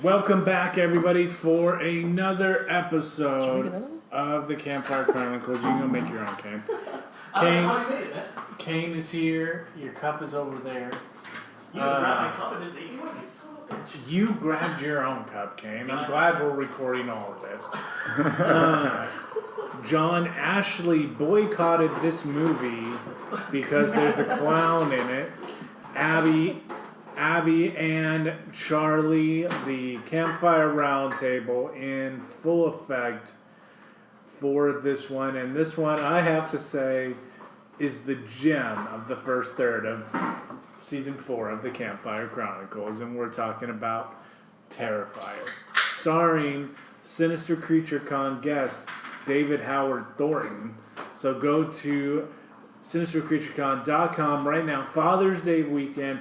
Welcome back, everybody, for another episode of the Campfire Chronicles. You can go make your own, Kane. Kane is here. Your cup is over there. You grabbed my cup and didn't eat one? You son of a bitch. You grabbed your own cup, Kane. I'm glad we're recording all of this. John Ashley boycotted this movie because there's a clown in it. Abby and Charlie, the Campfire Roundtable, in full effect for this one. And this one, I have to say, is the gem of the first third of Season 4 of the Campfire Chronicles. And we're talking about Terrifier, starring Sinister Creature Con guest David Howard Thornton. So go to sinistercreaturecon.com right now. Father's Day weekend.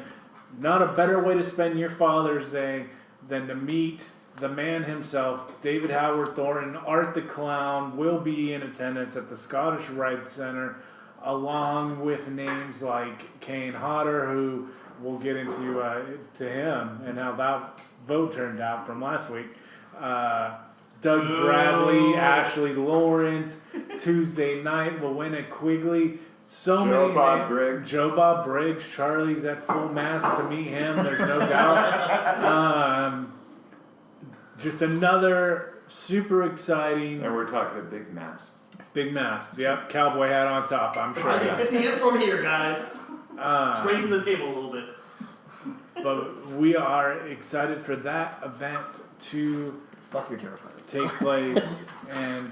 Not a better way to spend your Father's Day than to meet the man himself, David Howard Thornton. Art the Clown will be in attendance at the Scottish Rite Centre, along with names like Kane Hodder, who we'll get into to him and how that vote turned out from last week. Doug Bradley, Ashley Lawrence, Tuesday Night, Lowena Quigley. Joe Bob Briggs. Charlie's at full mast to meet him. There's no doubt. Just another super exciting. And we're talking a big mast. Big mast. Yep. Cowboy hat on top. I'm sure. I can see it from here, guys. It's raising the table a little bit. But we are excited for that event to take place, and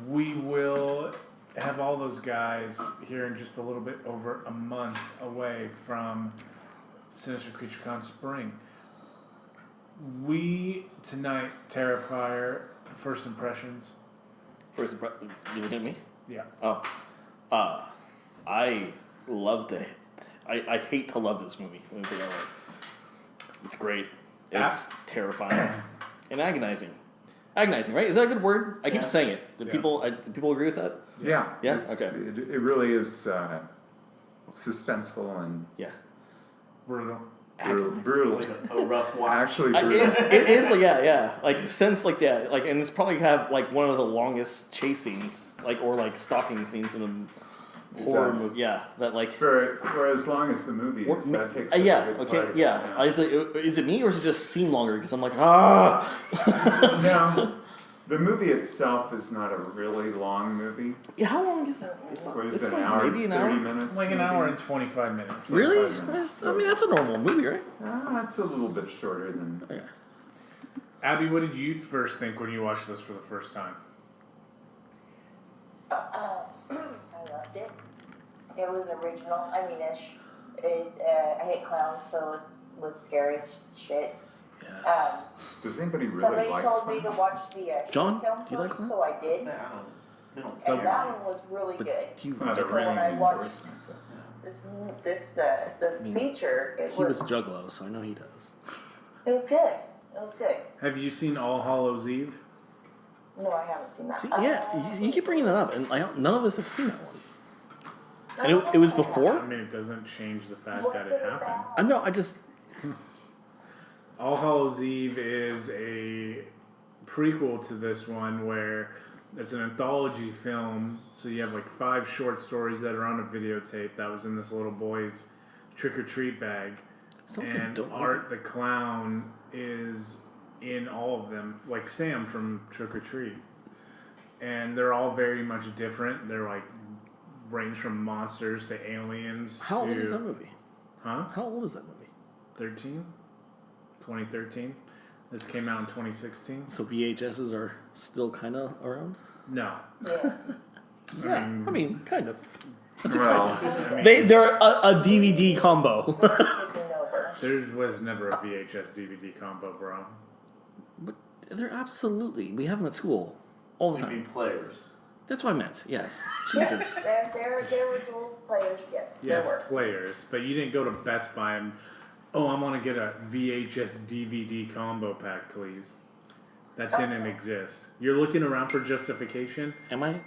we will have all those guys here in just a little bit over a month away from Sinister Creature Con Spring. We tonight, Terrifier, first impressions. You looking at me? Yeah. Oh. I loved it. I hate to love this movie. Let me put it that way. It's great. It's terrifying. And agonizing. Agonizing, right? Is that a good word? I keep saying it. Do people agree with that? Yeah. Yeah? Okay. It really is suspenseful and Brutal. brutal. Like a rough watch. Actually, brutal. It is like yeah. Like since like that, like, and it's probably have like one of the longest chase scenes, like, or like stalking scenes in a horror movie. Yeah, that like for as long as the movie is, that takes. Is it me or does it just seem longer because I'm like No, the movie itself is not a really long movie. Yeah, how long is that? What is it, like an hour? maybe an 30 hour? minutes? Like an maybe? hour and 25 minutes. Really? 25 minutes. I mean, that's a normal movie, right? That's a little bit shorter than. Okay. Abby, what did you first think when you watched this for the first time? I loved it. It was original. I mean, I hate clowns, so it was scary as shit. Yes. Does anybody really Somebody like told clowns? me to watch the John, film do you like first, clowns? so I did. They don't And that one was really But good. do you? It's not a So ringing when I watched endorsement, though. the feature, He was a juggalo, so I know he does. it was good. It was good. Have you seen All Hallows Eve? No, I haven't seen that. See, yeah, you keep bringing that up, and none of us have seen that one. And it was I before? mean, it doesn't change the fact that it happened. I know, I just... All Hallows Eve is a prequel to this one where it's an anthology film. So you have like 5 short stories that are on a videotape that was in this little boy's trick-or-treat bag. And Art the Clown is in all of them, like Sam from Trick or Treat. And they're all very much different. They're like range from monsters to aliens. How old is that movie? Huh? How old is that movie? 2013. This came out in 2016. So VHSs are still kind of around? No. Yes. Yeah, I mean, kind of. Well, They're a DVD combo. Taking over. There was never a VHS DVD combo, bro. But they're absolutely. We have them at school all the You mean time. players. That's what I meant. Yes. Yeah, Jesus. there were dual players. Yes, Yes, there were. players. But you didn't go to Best Buy and, oh, I want to get a VHS DVD combo pack, please. That didn't exist. You're looking around for justification. Am I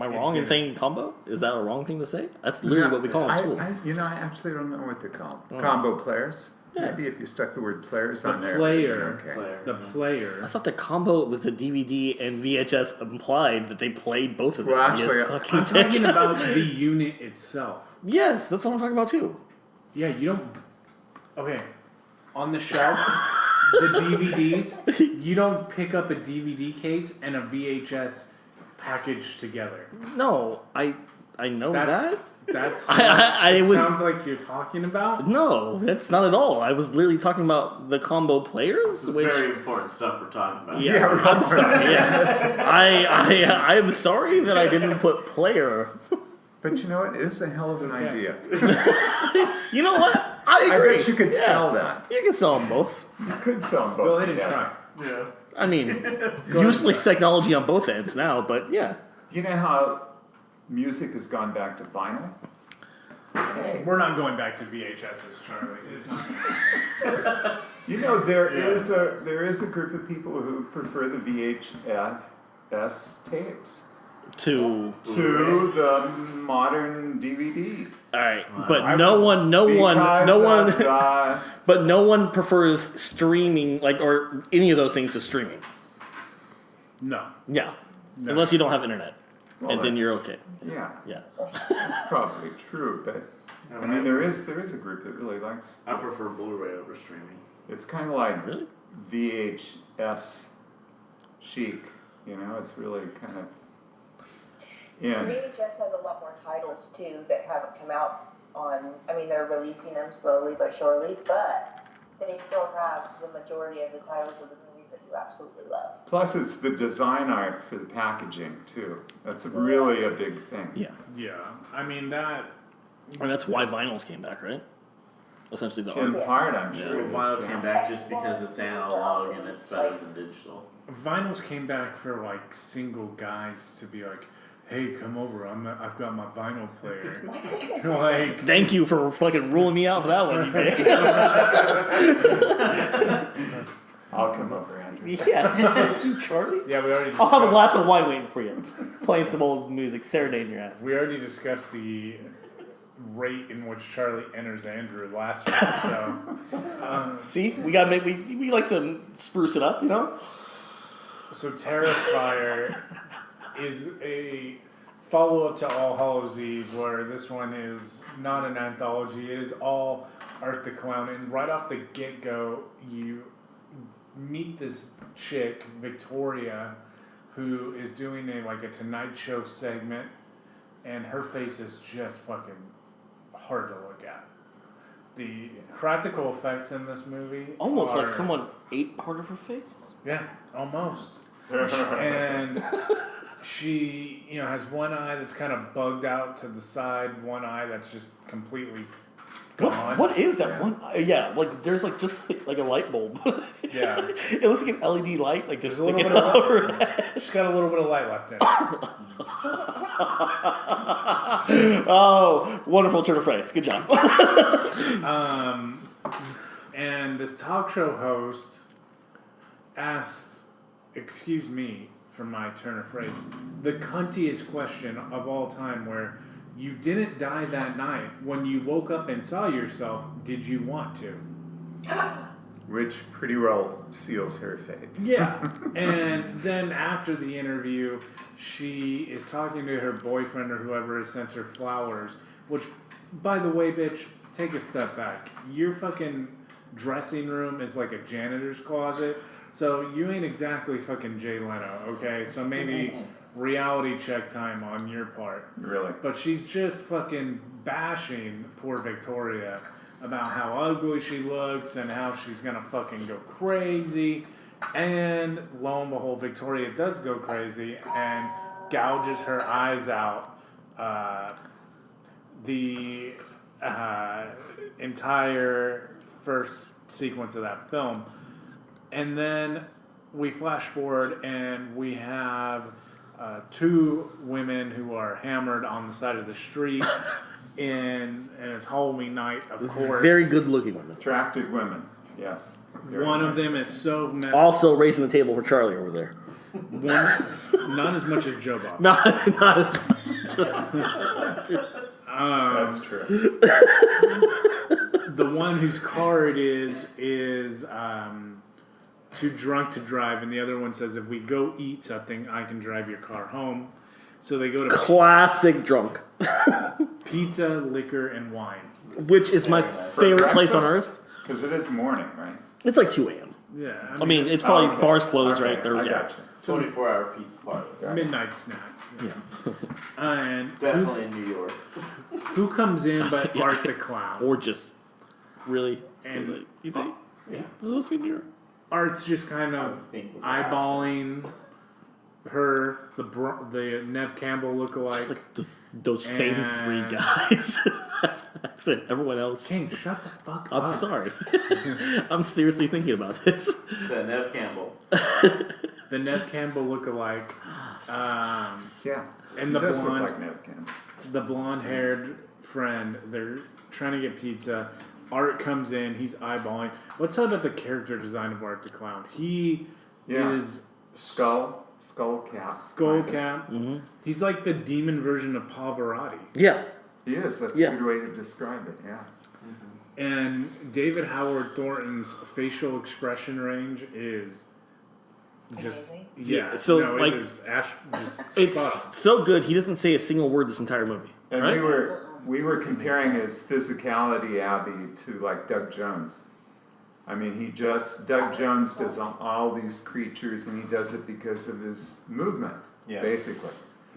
wrong in saying combo? Is that a wrong thing to say? That's literally what we call it in school. I actually don't know what they're called. Combo players. Maybe if you stuck the word players on there. player. Okay. Player. The player. I thought the combo with the DVD and VHS implied that they played both of them. Well, actually, You I'm fucking talking dick. about the unit itself. Yes, that's what I'm talking about too. Yeah, you don't. Okay, on the shelf, the DVDs. You don't pick up a DVD case and a VHS package together. No, I know that. That's. I it was- sounds like you're talking about. No, that's not at all. I was literally talking about the combo players, This is which. very important stuff we're talking about. Yeah, right. I'm sorry. Yeah. I am sorry that I didn't put player. But you know what? It is a hell of an okay. idea. You know what? I I agree. bet you could sell that. You can sell them both. You could sell them both. Go ahead and together. try. Yeah. I mean, useless technology on both ends now, but yeah. You know how music has gone back to vinyl? We're not going back to VHSs, Charlie. It's not gonna happen. You know, there is a group of people who prefer the VHS tapes To to the modern DVD. all right, Wow. but no one, Because but no one prefers streaming or any of those things to streaming. No. Yeah, No. unless you don't have internet, well, and then that's- you're okay. Yeah, Yeah. that's probably true, but I mean, there is a group that really likes. I prefer Blu-ray over streaming. It's kind of like Really? VHS chic, you know. It's really kind of. Yeah. VHS has a lot more titles too that haven't come out on. I mean, they're releasing them slowly but surely, but they still have the majority of the titles of the movies that you absolutely love. Plus, it's the design art for the packaging too. That's really a big thing. Yeah, Yeah. I mean that. and that's why vinyls came back, right? Essentially, the In art. part, I'm sure. it Vinyl is, came yeah. back just because it's analog and it's better than digital. Vinyls came back for like single guys to be like, "Hey, come over. I've got my vinyl player." Like, Thank you for fucking ruling me out for that one, you dick. I'll come over, Andrew. Yes, thank you, Charlie. yeah, we already. I'll have a discussed- glass of wine waiting for you, playing some old music, serenading your ass. We already discussed the rate in which Charlie enters Andrew last week. So, See, we gotta make we like to spruce it up, you know. so Terrifier is a follow-up to All Hallows Eve, where this one is not an anthology. It is all Art the Clown, and right off the get-go, you meet this chick, Victoria, who is doing a Tonight Show segment, and her face is just fucking hard to look at. The practical effects in this movie Almost like are- someone ate part of her face. Yeah, almost. And she, has one eye that's kind of bugged out to the side, one eye that's just completely gone. What is that one? Yeah, like there's just like a light bulb. Yeah. It looks like an LED light, like just There's a little sticking bit of out her light. head. She's got a little bit of light left in it. Oh, wonderful turn of phrase. Good job. And this talk show host asks, excuse me for my turn of phrase, the cuntiest question of all time, where you didn't die that night. When you woke up and saw yourself, did you want to? Which pretty well seals her fate. Yeah. And then after the interview, she is talking to her boyfriend or whoever has sent her flowers, which, by the way, bitch, take a step back. Your fucking dressing room is like a janitor's closet, so you ain't exactly fucking Jay Leno, okay? So maybe reality check time on your part. Really. But she's just fucking bashing poor Victoria about how ugly she looks and how she's gonna fucking go crazy. And lo and behold, Victoria does go crazy and gouges her eyes out. The entire first sequence of that film. And then we flash forward and we have two women who are hammered on the side of the street and it's Halloween night, of course. Very good looking women. Attractive women. Yes. Very One of nice. them is so messed Also raising the table for Charlie over there. not as much as Joe Bob. Not as much. That's true. the one whose car it is too drunk to drive, and the other one says, if we go eat something, I can drive your car home. So they go to Classic drunk. pizza, liquor, and wine. Which is my favorite place on earth. Because it is morning, right? It's like 2 a.m. Yeah, I mean, it's probably okay. bars closed, Okay, right? They're, I yeah. got you. 24-hour pizza parlor. midnight snack. Yeah. And Definitely in New York. who comes in but Art the Clown? Or just really. And- Like, you think? Yeah. This is supposed to be New York. Art's just kind I of would think with eyeballing her, the Nev Campbell lookalike. Just like those same three And- guys. I said everyone else. King, shut the fuck I'm up. sorry. I'm seriously thinking about this. So Nev Campbell. The Nev Campbell lookalike. Yeah. And He the does blonde- look like Nev Campbell. The blonde-haired friend. They're trying to get pizza. Art comes in. He's eyeballing. Let's talk about the character design of Art the Clown. He Yeah. is Skull cap. skull kind of. cap. He's like the demon version of Pavarotti. Yeah. He is. That's Yeah. a good way to describe it. Yeah. And David Howard Thornton's facial expression range is just Amazing. yeah. So, no, like, it is just It's spot on. so good. He doesn't say a single word this entire movie. And right? we were comparing his physicality, Abby, to like Doug Jones. I mean, Doug Jones does all these creatures, and he does it because of his movement, basically.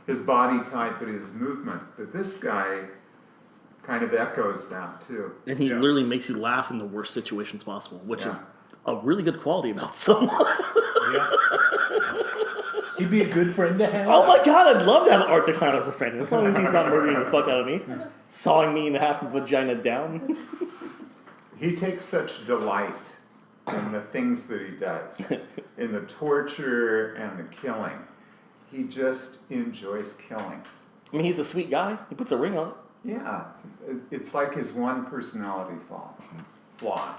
His body type and his movement. But this guy kind of echoes that, too. And he Yeah. literally makes you laugh in the worst situations possible, which Yeah. is a really good quality about someone. Yeah. He'd be a good friend to have. Oh my god, I'd love to have Art the Clown as a friend, as long as he's not murdering the fuck out of me. Sawing me in half and vagina down. He takes such delight in the things that he does, in the torture and the killing. He just enjoys killing. I mean, he's a sweet guy. He puts a ring on it. Yeah, it's like his one personality flaw.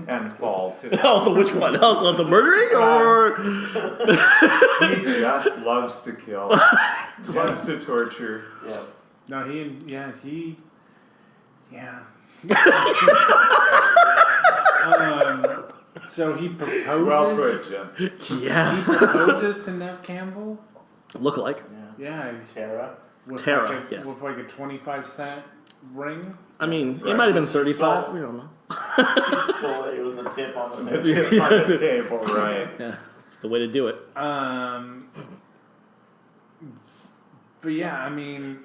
And fall, too. Also, which one? Also, the murdering or. He just loves to kill, loves to torture. Yeah. No, so he proposes. Well put, Jim. Yeah. He proposes to Nev Campbell. Look alike. Yeah, Tara. with Tara, like a, yes. with like a 25-cent ring. I mean, That's it right. might have been She 35. stole- We don't know. Stole it. It was the tip on the The tip. tip on the table, right. Yeah, it's the way to do it. But yeah, I mean,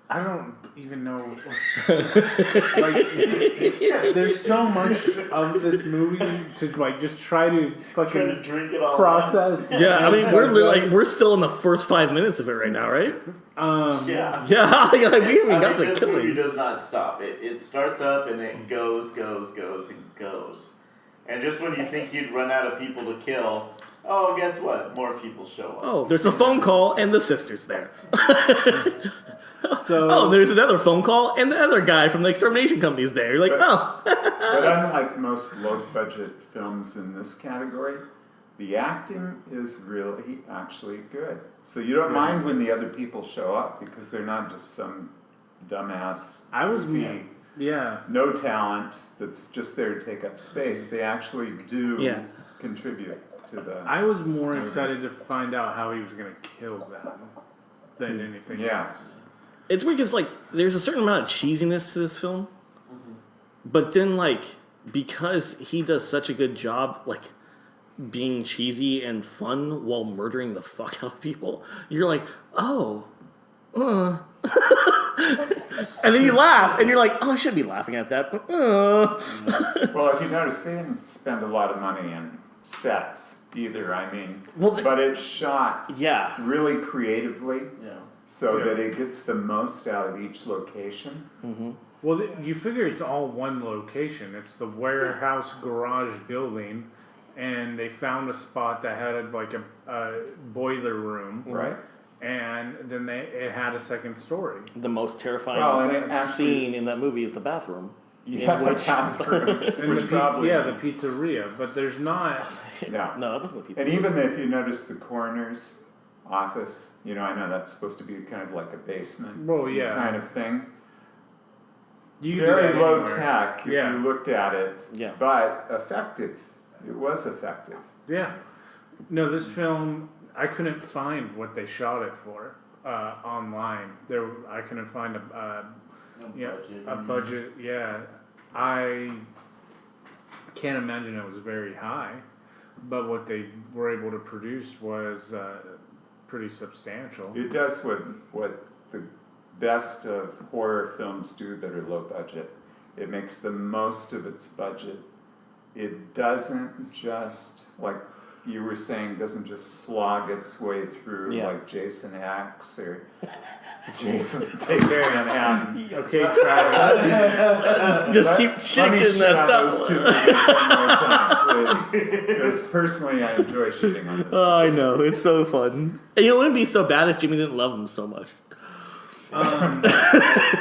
I don't even know. Like, there's so much of this movie to like just try to Trying to fucking drink it all. process. Yeah, I mean, we're still in the first 5 minutes of it right now, right? Yeah. Yeah, like, we haven't I got mean, the this movie killing. does not stop. It starts up and it goes, and goes. And just when you think you'd run out of people to kill, oh, guess what? More people show up. Oh, there's a phone call and the sister's there. So Oh, there's another phone call and the other guy from the extermination company is there. You're like, But- oh. But unlike most low-budget films in this category, the acting is really actually good. So you don't mind when the other people show up because they're not just some dumbass, I was goofy, yeah. no talent that's just there to take up space. They actually do Yes. contribute to the. I was more excited to find out how he was gonna kill them than anything Yeah. else. It's weird because, like, there's a certain amount of cheesiness to this film. But then, like, because he does such a good job, like, being cheesy and fun while murdering the fuck out of people, you're like, oh, and then you laugh, and you're like, oh, I should be laughing at that, but, Well, if you notice, they didn't spend a lot of money in sets either. I mean, Well, but it's shot yeah. really creatively Yeah. so Yeah. that it gets the most out of each location. Well, you figure it's all one location. It's the warehouse garage building, and they found a spot that had like a boiler room, Right? and then it had a second story. The most terrifying Well, and it actually- scene in that movie is the bathroom. Yeah, In which- And which probably the pizzeria, but there's not. yeah. No, that wasn't the pizza. And even if you notice the coroner's office, I know that's supposed to be kind of like a basement Well, yeah. kind of thing. You can do very that low anywhere. tech if Yeah. you looked at it, Yeah. but effective. It was effective. Yeah. No, this film, I couldn't find what they shot it for online. I couldn't find a budget. Yeah, I can't imagine it was very high, but what they were able to produce was pretty substantial. It does what the best of horror films do that are low budget. It makes the most of its budget. It doesn't just, like you were saying, doesn't just slog its way through like Jason X or Jason takes Manhattan. Okay, Travis. Just keep Let me shaking shit that on thumb. those two movies one more time, please. Because personally, I enjoy shitting on this. Oh, I know, it's so fun. And it wouldn't be so bad if Jimmy didn't love him so much. We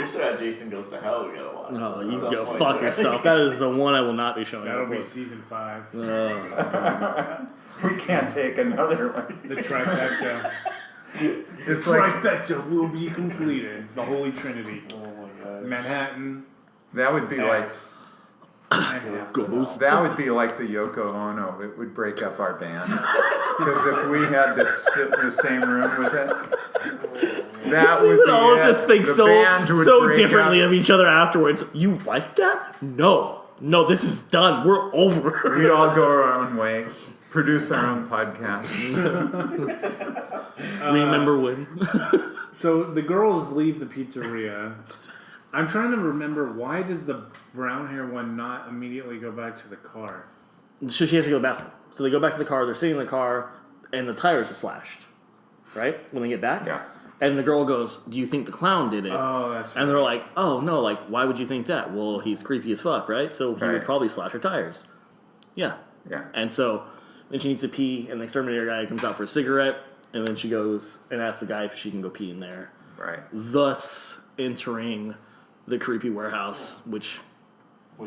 still got Jason Goes to Hell we gotta watch. Oh, At you some go point. fuck yourself. That is the one I will not be showing That'll up be with. season 5. We can't take another one. The trifecta. It's like Trifecta will be completed. The Holy Trinity. Oh my god. Manhattan. that would be like X, Manhattan. Ghost. that would be like the Yoko Ono. It would break up our band because if we had to sit in the same room with it, that would be All it. of us think The band would so break differently up. of each other afterwards. You like that? No, this is done. We're over. We'd all go our own way, produce our own podcasts. Remember when? So the girls leave the pizzeria. I'm trying to remember, why does the brown hair one not immediately go back to the car? So she has to go to the bathroom. So they go back to the car. They're sitting in the car, and the tires are slashed. Right when they get back. Yeah. And the girl goes, "Do you think the clown did it?" Oh, that's And they're like, "Oh no, like why would you think that?" Well, he's creepy as fuck, right? So he would Right. probably slash her tires. Yeah. Yeah. And so then she needs to pee, and the exterminator guy comes out for a cigarette, and then she goes and asks the guy if she can go pee in there. Right. Thus entering the creepy warehouse, which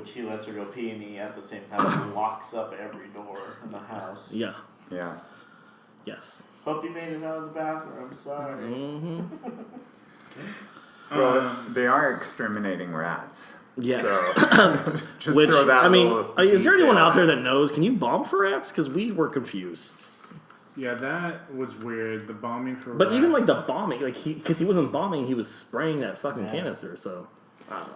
He lets her go pee and he at the same time locks up every door in the house. yeah, Yeah. yes. Hope you made it out of the bathroom. Sorry. Mm-hmm. Well, they are exterminating rats. Yes. So just Which throw that. I mean, little is there anyone detail out there that knows? Can you bomb for rats? Because we were confused. Yeah, that was weird. The bombing for But even like rats. the bombing, like because he wasn't bombing, he was spraying that fucking canister. So I don't know.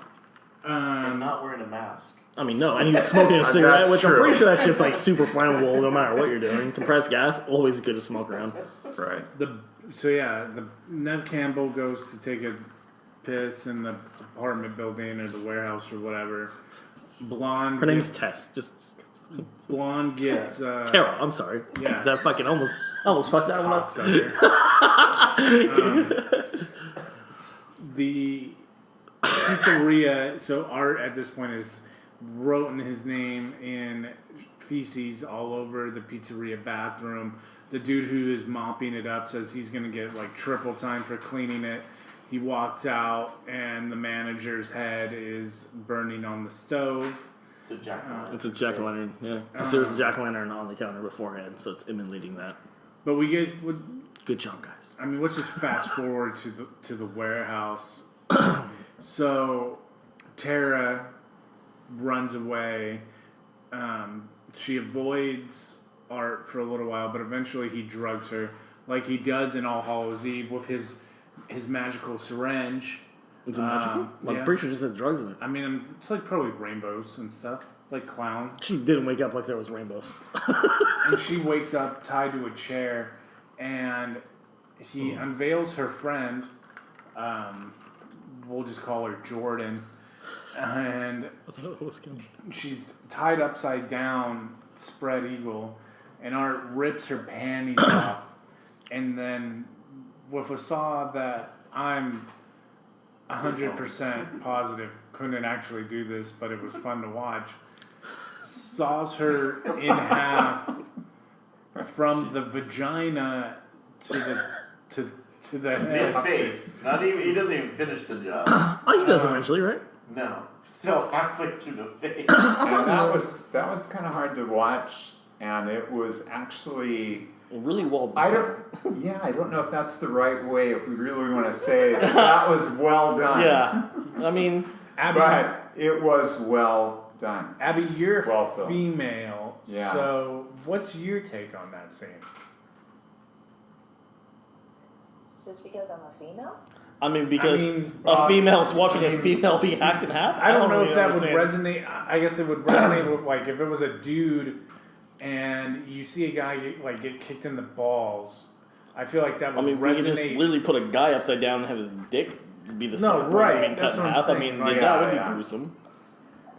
And not wearing a mask. I mean, no, and he was smoking a cigarette, That's which I'm true. pretty sure that shit's like super flammable no matter what you're doing. Compressed gas, always good to smoke around. Right. the Nev Campbell goes to take a piss in the apartment building or the warehouse or whatever. Blonde. Her name's Tess. Just Blonde gets Tara. I'm sorry. Yeah. That fucking I almost fucked that one up. cocksucker. The pizzeria. So Art at this point is written his name in feces all over the pizzeria bathroom. The dude who is mopping it up says he's gonna get like triple time for cleaning it. He walks out and the manager's head is burning on the stove. It's a jack-o'-lantern. It's a jack-o'-lantern. Yeah, 'cause there was a jack-o'-lantern on the counter beforehand, so it's emulating that. But we get, Good job, guys. I mean, let's just fast forward to the warehouse. So Tara runs away. She avoids Art for a little while, but eventually he drugs her, like he does in All Hallows Eve with his magical syringe. Is it magical? I'm yeah. pretty sure it just has drugs in it. I mean, it's like probably rainbows and stuff, like clown. She didn't wake up like there was rainbows. And she wakes up tied to a chair, and he unveils her friend. We'll just call her Jordan, and she's tied upside down, spread eagle, and Art rips her panties off, and then with a saw that I'm 100% positive couldn't actually do this, but it was fun to watch, saws her in half from the vagina to the head. Mid-face. Not even. He doesn't even finish the job. Oh, he does eventually, right? No. Still halfway through the face. And that was kind of hard to watch, and it was actually. Really well I done. don't know if that's the right way. If we really want to say that was well done. Yeah. I mean, Abby, But it was well done. Abby, you're well filmed. female, Yeah. so what's your take on that scene? Just because I'm a female? I mean, because well, a female's watching a female be hacked in half. I don't know really if that would understand. resonate. I guess it would resonate with, like, if it was a dude and you see a guy get kicked in the balls. I feel like that would I mean, we could just resonate. literally put a guy upside down and have his dick be the No, start point right, being that's cut in what I'm half. I saying. mean, Right, that would be yeah. gruesome.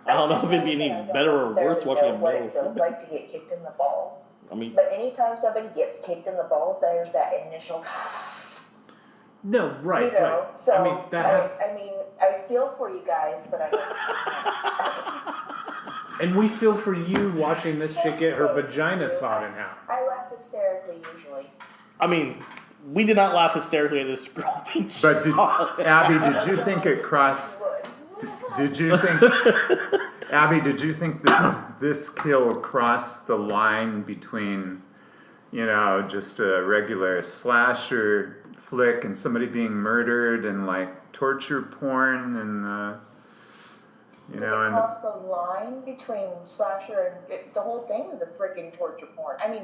I don't know if it'd be any better or worse watching a what male. it feels like to get kicked in the balls. I mean, But anytime somebody gets kicked in the balls, there's that initial, No, right, you know. right. So I mean, that has, I feel for you guys, but I don't. and we feel for you watching this chick get her vagina sawed in half. I laugh hysterically usually. I mean, we did not laugh hysterically at this girl being But shot. Abby, did you think it crossed? You would. Did you think, Abby? Did you think this kill crossed the line between, just a regular slasher flick and somebody being murdered and like torture porn and It cross the line between slasher and the whole thing is a freaking torture porn. I mean,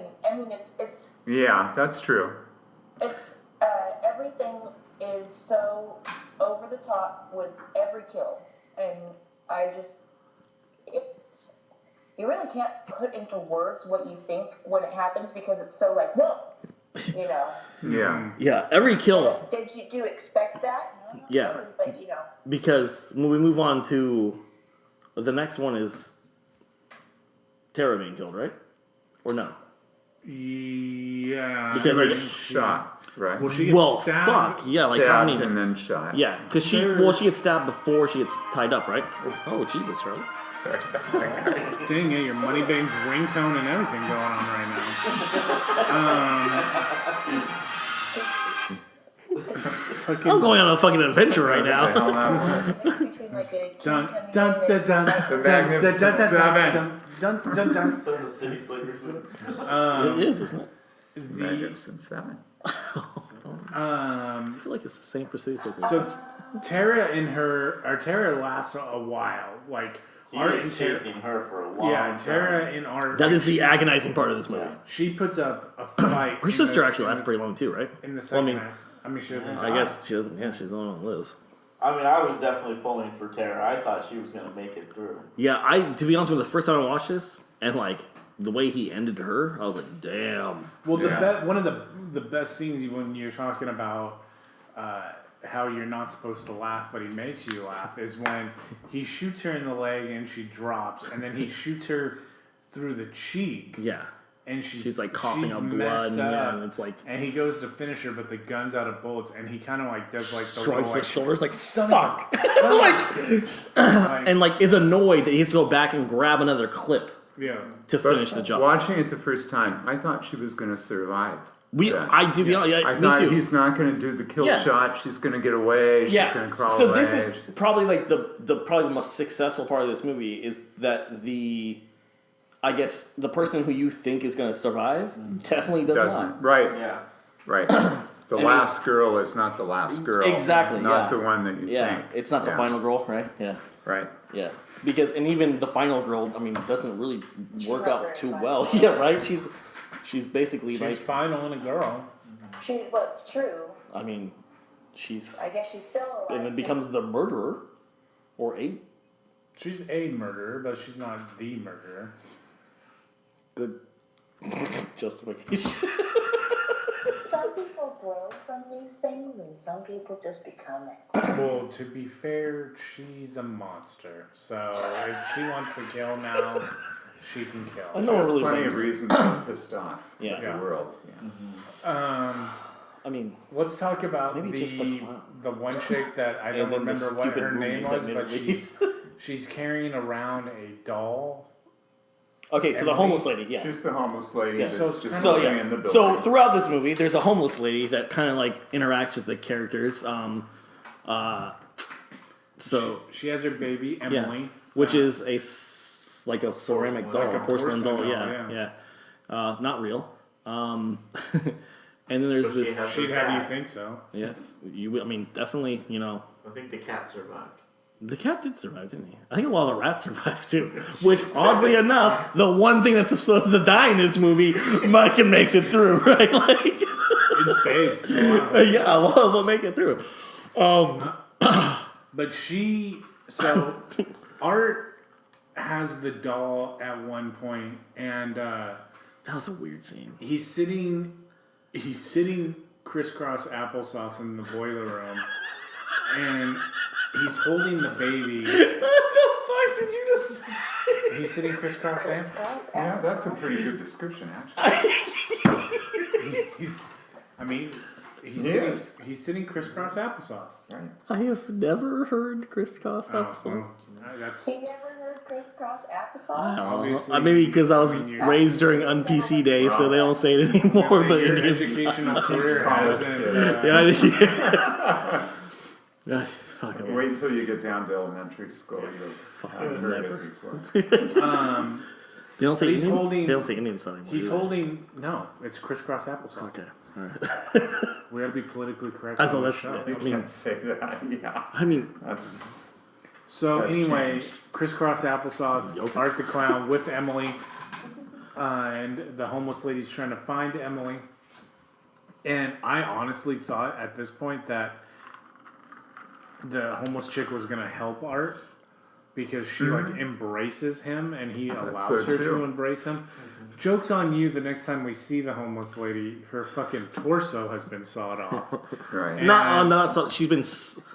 it's yeah, that's true. everything is so over the top with every kill, and you really can't put into words what you think when it happens because it's so like whoa, Yeah. Yeah, every kill. Did you expect that? No, not Yeah. really, but Because when we move on to the next one is Tara being killed, right? Or no? Yeah. She Because was shot, right? Well, she gets Well, stabbed. fuck. Yeah, like how Stabbed many? and then shot. Yeah, because she gets stabbed before she gets tied up, right? Oh, Jesus, Charlie. Sorry. Dang it, your Moneybags ringtone and everything going on right now. I'm going on a fucking adventure right What the now. hell that was? between like a kid Dun coming dun in dun dun and The Magnificent Seven. dun dun dun. Is that the City Slickers? It is, isn't it? The The Magnificent Seven. I feel like it's the same for City Slickers. so Tara lasts a while. Like He Art is and Tara. chasing her for a long time. Tara and Art. That is the agonizing part of this movie. She puts up a fight. Her sister actually lasts pretty long too, right? in the Well, second act. I mean, she doesn't. I guess she doesn't. Yeah, she's the only one that lives. I mean, I was definitely pulling for Tara. I thought she was going to make it through. Yeah, to be honest with you, the first time I watched this and like the way he ended her, I was like, damn. Well, Yeah. one of the best scenes when you're talking about how you're not supposed to laugh, but he makes you laugh, is when he shoots her in the leg and she drops, and then he shoots her through the cheek, Yeah. and She's like coughing up blood, messed and, yeah, up. and it's like And he goes to finish her, but the gun's out of bullets, and he kind of like does like the strikes little, his like, shoulders, like son fuck, of a- like, and like is annoyed that he has to go back and grab another clip yeah. to finish the job. Watching it the first time, I thought she was going to survive. Yeah. I do be honest, yeah, I me thought too. he's not going to do the kill Yeah. shot. She's going to get away. She's going to crawl so away. this is probably like probably the most successful part of this movie is that I guess the person who you think is going to survive definitely does doesn't. not. Right. Yeah. Right. The last girl is not the last girl. Exactly, Not yeah. the one that you Yeah, think. it's not the Yeah. final girl, right? Yeah. Right. Yeah, because and even the final girl, I mean, doesn't really work not out very too fine. well. Yeah, right. She's basically She's like, final and a girl. true. I mean, she's I guess she's still alive. and then becomes the murderer, or a She's a murderer, but she's not the murderer. good justification. Some people grow from these things, and some people just become it. Well, to be fair, she's a monster. So if she wants to kill now, she can I kill. know There's really plenty blames of her. reasons to be pissed off. Yeah. With Yeah. the world. Yeah. I mean, Let's talk about Maybe just the the clown. one chick that I don't and then the remember what stupid her name movie that was, made but her leave. she's carrying around a doll. Okay, so the Emily? homeless lady, yeah. She's the homeless lady Yeah. that's So it's just kinda So living yeah, in the building. so throughout this movie, there's a homeless lady that kind of like interacts with the characters. So She has her baby yeah, Emily, which is like a ceramic doll, Like a porcelain doll. porcelain doll, Yeah, not real. And then there's But she this. has- she'd have you think so. Yes, you. I mean, definitely. You know. I think the cat survived. The cat did survive, didn't he? I think a lot of the rats survived too. Which, oddly enough, the one thing that's supposed to die in this movie, Micah makes it through, right? Like, In spades. Wow. yeah, a lot of them make it through. But so Art has the doll at one point, and That was a weird scene. he's sitting crisscross applesauce in the boiler room, and he's holding the baby. What the fuck did you just say? He's sitting crisscross applesauce. Yeah, that's a pretty good description, actually. He's Yes. he's sitting crisscross applesauce. Right. I have never heard crisscross applesauce. Well, that's He never heard crisscross I applesauce? don't know. Obviously, Maybe because I was when you're- raised during un-PC days, so they don't say it anymore. But your Indians. educational career College hasn't. kids. Yeah, fucking Wait until you get down to elementary school. You'll Fucking have heard never. it before. They don't say He's Indians. holding- They don't say Indian sign. He's holding no. It's crisscross applesauce. Okay, all right. We gotta be politically correct. That's on all. the That's. show. You I mean, can't say that. Yeah, I mean, that's So That's anyway, changed. crisscross applesauce, Yep. Art the Clown with Emily, and the homeless lady's trying to find Emily. And I honestly thought at this point that the homeless chick was gonna help Art because she like embraces him and he allows so her too. to embrace him. Joke's on you! The next time we see the homeless lady, her fucking torso has been sawed off right. not so. She's been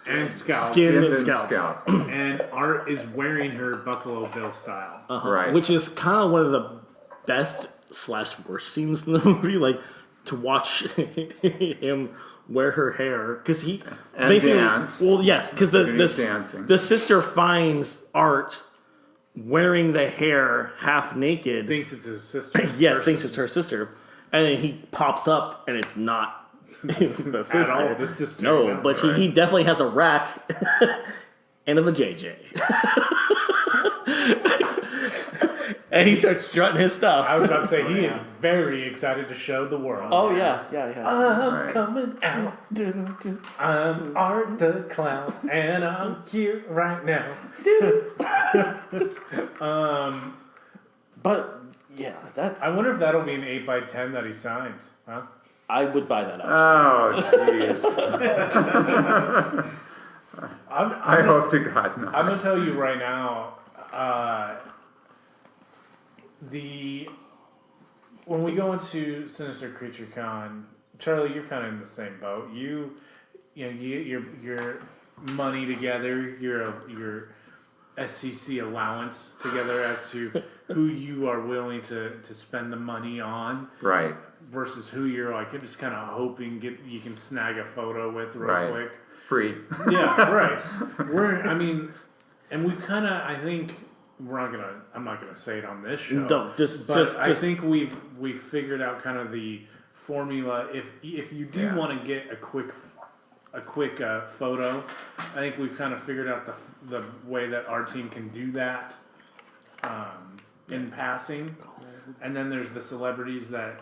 and scalped, skinned and Skinned scalped. and Art is wearing her Buffalo Bill style. Right. Which is kind of one of the best / worst scenes in the movie. Like to watch him wear her hair because he And basically. dance. Well, yes, because And he's dancing. the sister finds Art wearing the hair half naked. Thinks it's his sister. Yes, Versus- thinks it's her sister, and then he pops up and it's not the sister. At all, the sister. No, but right. he definitely has a rack and of a JJ. And he starts strutting his stuff. I was about to say he is very excited to show the world. Oh yeah. I'm Right. coming out. I'm Art the Clown, and I'm here right now. But yeah, that's. I wonder if that'll be an 8x10 that he signs. Huh? I would buy that. Actually. Oh, jeez. I'm I gonna- hope to God not. I'm gonna tell you right now. When we go into Sinister Creature Con, Charlie, you're kind of in the same boat. You get your money together, your SCC allowance together as to who you are willing to spend the money on Right. versus who you're like just kind of hoping you can snag a photo with real Right. quick. Free. Yeah, right. And we've kind of, I think, I'm not gonna say it on this show. No, just I think we've figured out kind of the formula. If you do Yeah. want to get a quick photo, I think we've kind of figured out the way that our team can do that in passing. And then there's the celebrities that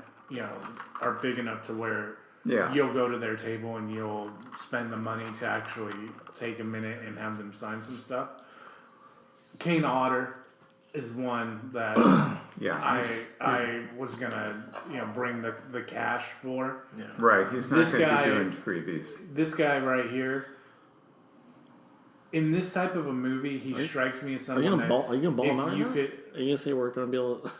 are big enough to where Yeah. you'll go to their table and you'll spend the money to actually take a minute and have them sign some stuff. Kane Otter is one that Yeah. I was gonna bring the cash for. yeah. Right. He's not This going to guy- be doing freebies. This guy right here. In this type of a movie, he strikes me as Are you someone gonna ball? Are you gonna ball if him out? you now? could. Are you gonna say we're gonna be able? To...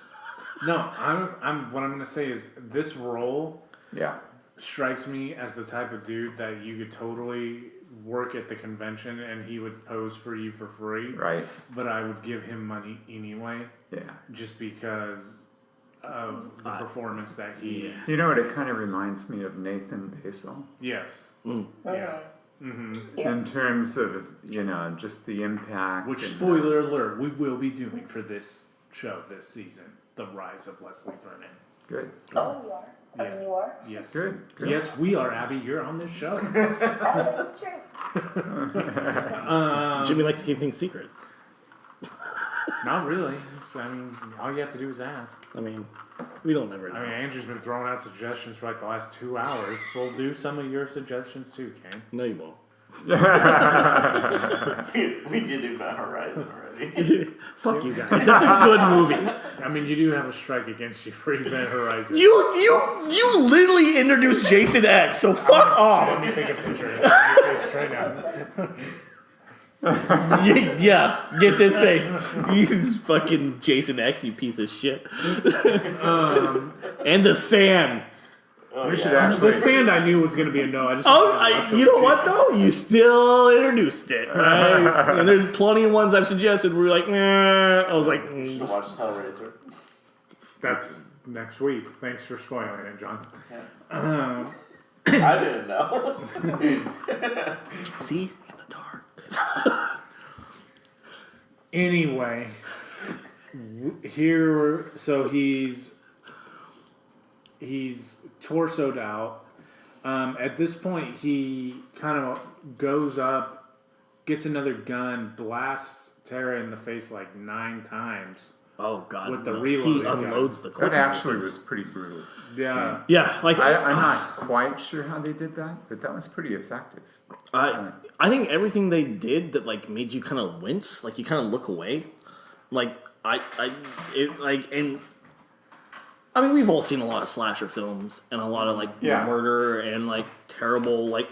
No, what I'm gonna say is this role Yeah. strikes me as the type of dude that you could totally work at the convention and he would pose for you for free. Right. But I would give him money anyway, Yeah. just because of the performance that he. You know what? It kind of reminds me of Nathan Basil Yes. Mm. Yeah. Mm-hmm. Yeah. in terms of just the impact. Which, and- spoiler alert, we will be doing for this show this season: The Rise of Leslie Vernon. Good. Oh, you are? Oh, Yeah. you are? Yes. Good. Good. Yes, we are, Abby. You're on this show. Oh, that's true. Jimmy likes to keep things secret. Not really. I mean, all you have to do is ask. I mean, we don't ever know. I mean, Andrew's been throwing out suggestions for like the last 2 hours. We'll do some of your suggestions too, Kane. No, you won't. We did Event Horizon already. Fuck you guys. That's a good movie. I mean, you do have a strike against you for Event Horizon. You literally introduced Jason X, so fuck off. Let me take a picture of your face right now. Yeah, get this face. He's fucking Jason X, you piece of shit. And the sand. We should The actually. sand I knew was going to be a no. You know what though? You still introduced it, right? And there's plenty of ones I've suggested where you're like, nah. I was like, You should watch Hellraiser. That's next week. Thanks for spoiling it, John. I didn't know. see, in the dark. Anyway, here, so he's torsoed out. At this point, he kind of goes up, gets another gun, blasts Tara in the face like 9 times. Oh god, With the no. reloading he unloads the clip. That actually was pretty brutal. Yeah. Yeah, like I'm not quite sure how they did that, but that was pretty effective. I think everything they did that like made you kind of wince, like you kind of look away, like I mean, we've all seen a lot of slasher films and a lot of like murder and like terrible like.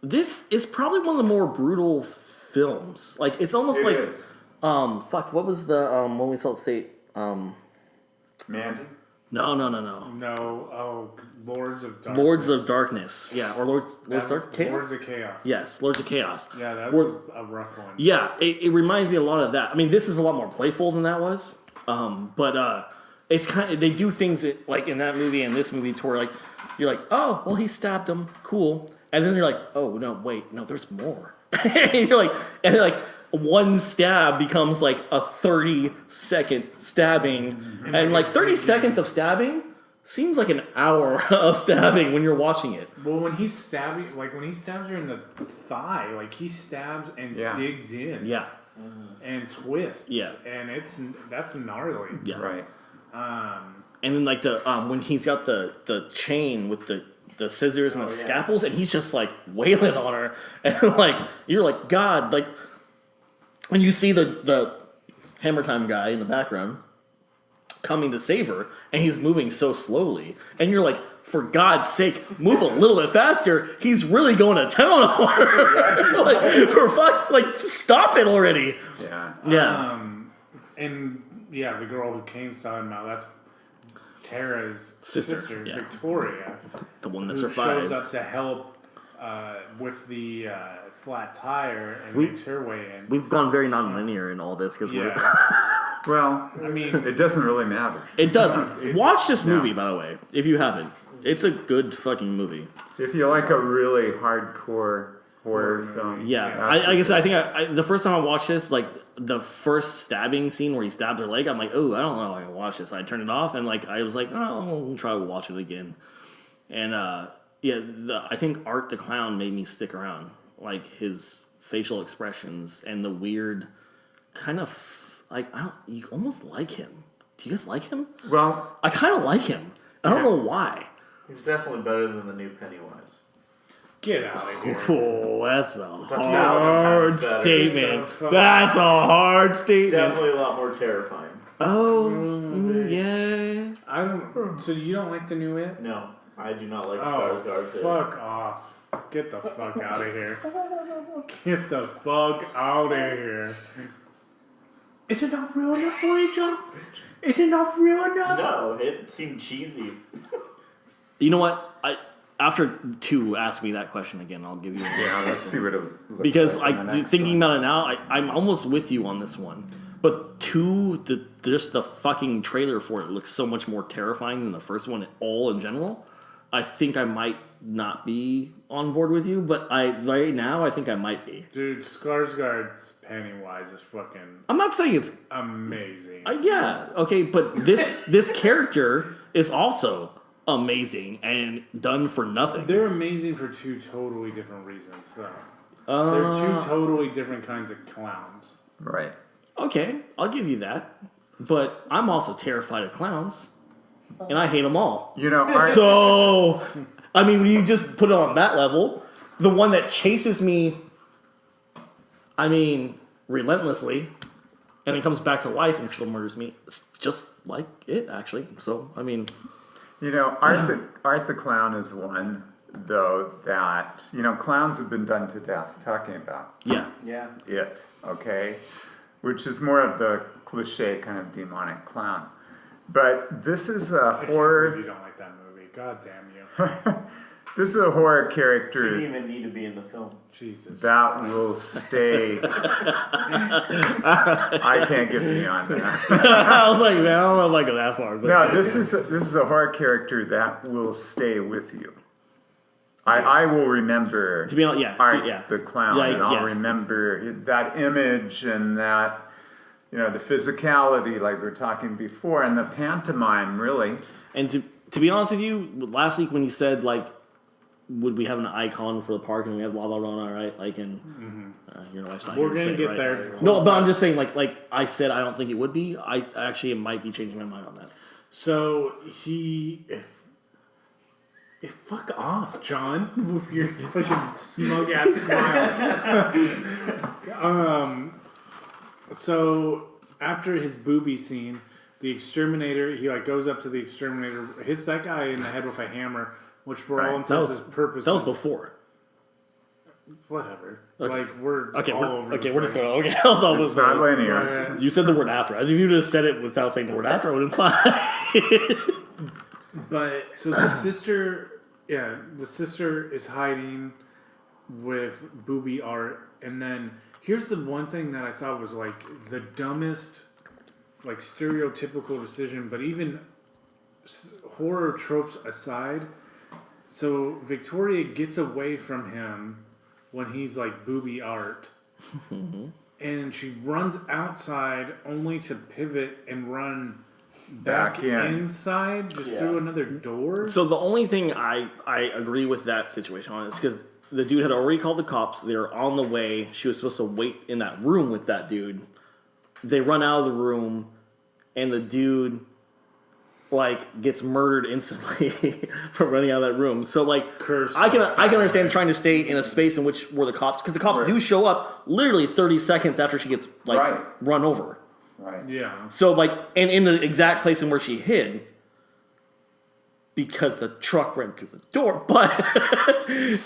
This is probably one of the more brutal films. Like it's almost It like is. fuck. What was the when we saw State? Mandy? No. No, Lords of Darkness. Lords of Darkness. Yeah, or Lords of Chaos. Lords of Chaos. Yes, Lords of Chaos. Yeah, that was a rough one. Yeah, it reminds me a lot of that. I mean, this is a lot more playful than that was. But it's kind of, they do things that, like in that movie and this movie to where like you're like, oh, well, he stabbed him, cool, and then you're like, oh no, wait, no, there's more. And you're like, and then like one stab becomes like a 30-second stabbing, and like 30 seconds of stabbing seems like an hour of stabbing when you're watching it. Well, when he's stabbing, like when he stabs her in the thigh, like he stabs and digs in. Yeah. And twists. Yeah. And that's gnarly. Yeah. Right. And then like the when he's got the chain with the scissors and the scalpels, and he's just like wailing on her, and like you're like, God, like when you see the Hammer Time guy in the background coming to save her, and he's moving so slowly, and you're like, for God's sake, move a little bit faster. He's really going to town on her. Like, for fuck's like, just stop it already. Yeah. Yeah. And yeah, the girl who Kane's talking about, that's Tara's Sister, yeah. Victoria, The one that who survives. shows up to help with the flat tire and We- makes her way in. We've gone very non-linear in all this because Well, I mean, it doesn't really matter. it doesn't. Watch this movie, by the way, if you haven't. It's a good fucking movie. If you like a really hardcore horror film. Yeah, that's I what guess I this think is. the first time I watched this, like the first stabbing scene where he stabs her leg, I'm like, oh, I don't know if I can watch this. I turned it off, and like I was like, oh, I'll try to watch it again. And I think Art the Clown made me stick around, like his facial expressions and the weird kind of like you almost like him. Do you guys like him? Well, I kind of like him. I don't know why. He's definitely better than the new Pennywise. get out of here. Oh, that's a 1,000 hard times better. statement. Get the fuck That's a hard statement. Definitely a lot more terrifying. Oh, yeah. I don't. So you don't like the new It? No, I do not like Oh, Skarsgård's. fuck off! Get the fuck out of here! Get the fuck out of here! Is it not real enough for you, John? Is it not real enough? No, it seemed cheesy. You know what? After 2 ask me that question again, I'll give you a yeah, let's see what it looks because like in the next thinking one. about it now, I'm almost with you on this one. But 2, just the fucking trailer for it looks so much more terrifying than the first one all in general. I think I might not be on board with you, but right now I think I might be. Dude, Skarsgård's Pennywise is fucking I'm not saying it's amazing. yeah, okay, but this character is also amazing and done for nothing. They're amazing for 2 totally different reasons, though. They're 2 totally different kinds of clowns. Right. Okay, I'll give you that. But I'm also terrified of clowns, and I hate them all. You know, So, I mean, when you just put it on that level, the one that chases me, I mean, relentlessly, and then comes back to life and still murders me. It's just like it, actually. So, I mean... You know, Art the Clown is one, though, that, you know, clowns have been done to death, talking about Yeah. Yeah. it, okay? Which is more of the cliche kind of demonic clown. But this is a I can't believe horror, you don't like that movie. God damn you. this is a horror Didn't character even need to be in the film. Jesus. that will stay. I can't get beyond that. I was like, man, I don't know if I go that far. But No, this is a horror character that will stay with you. I will remember To be honest, yeah. Art the Clown, Yeah, and I'll yeah. remember that image and that, you know, the physicality, like we were talking before, and the pantomime, really. And to be honest with you, last week when you said, like, would we have an icon for the park and we have La La Rona, right? Like, and your wife's not We're here to gonna say it, get right? there. No, but I'm just saying, like I said, I don't think it would be. I actually might be changing my mind on that. So he. Fuck off, John, with your fucking smug ass smile. So after his booby scene, the exterminator, he like goes up to the exterminator, hits that guy in the head with a hammer, which for all Right. intents That was- and purposes, That was before. whatever. Okay. Like we're Okay, all over. we're the just place. going. Okay, that's all. It's not linear. But- You said the word after. If you just said it without saying the word after, I would imply. But so the sister is hiding with booby art, and then here's the one thing that I thought was like the dumbest, like stereotypical decision, but even horror tropes aside. So Victoria gets away from him when he's like booby art, and she runs outside only to pivot and run back Back in. inside, just Yeah. through another door. So the only thing I agree with that situation on is because the dude had already called the cops. They were on the way. She was supposed to wait in that room with that dude. They run out of the room, and the dude like gets murdered instantly from running out of that room. So like, Cursed. I can understand trying to stay in a space in which where the cops, because the cops Right. do show up literally 30 seconds after she gets like Right. run over. Right. Yeah. So like, and in the exact place in where she hid, because the truck ran through the door, but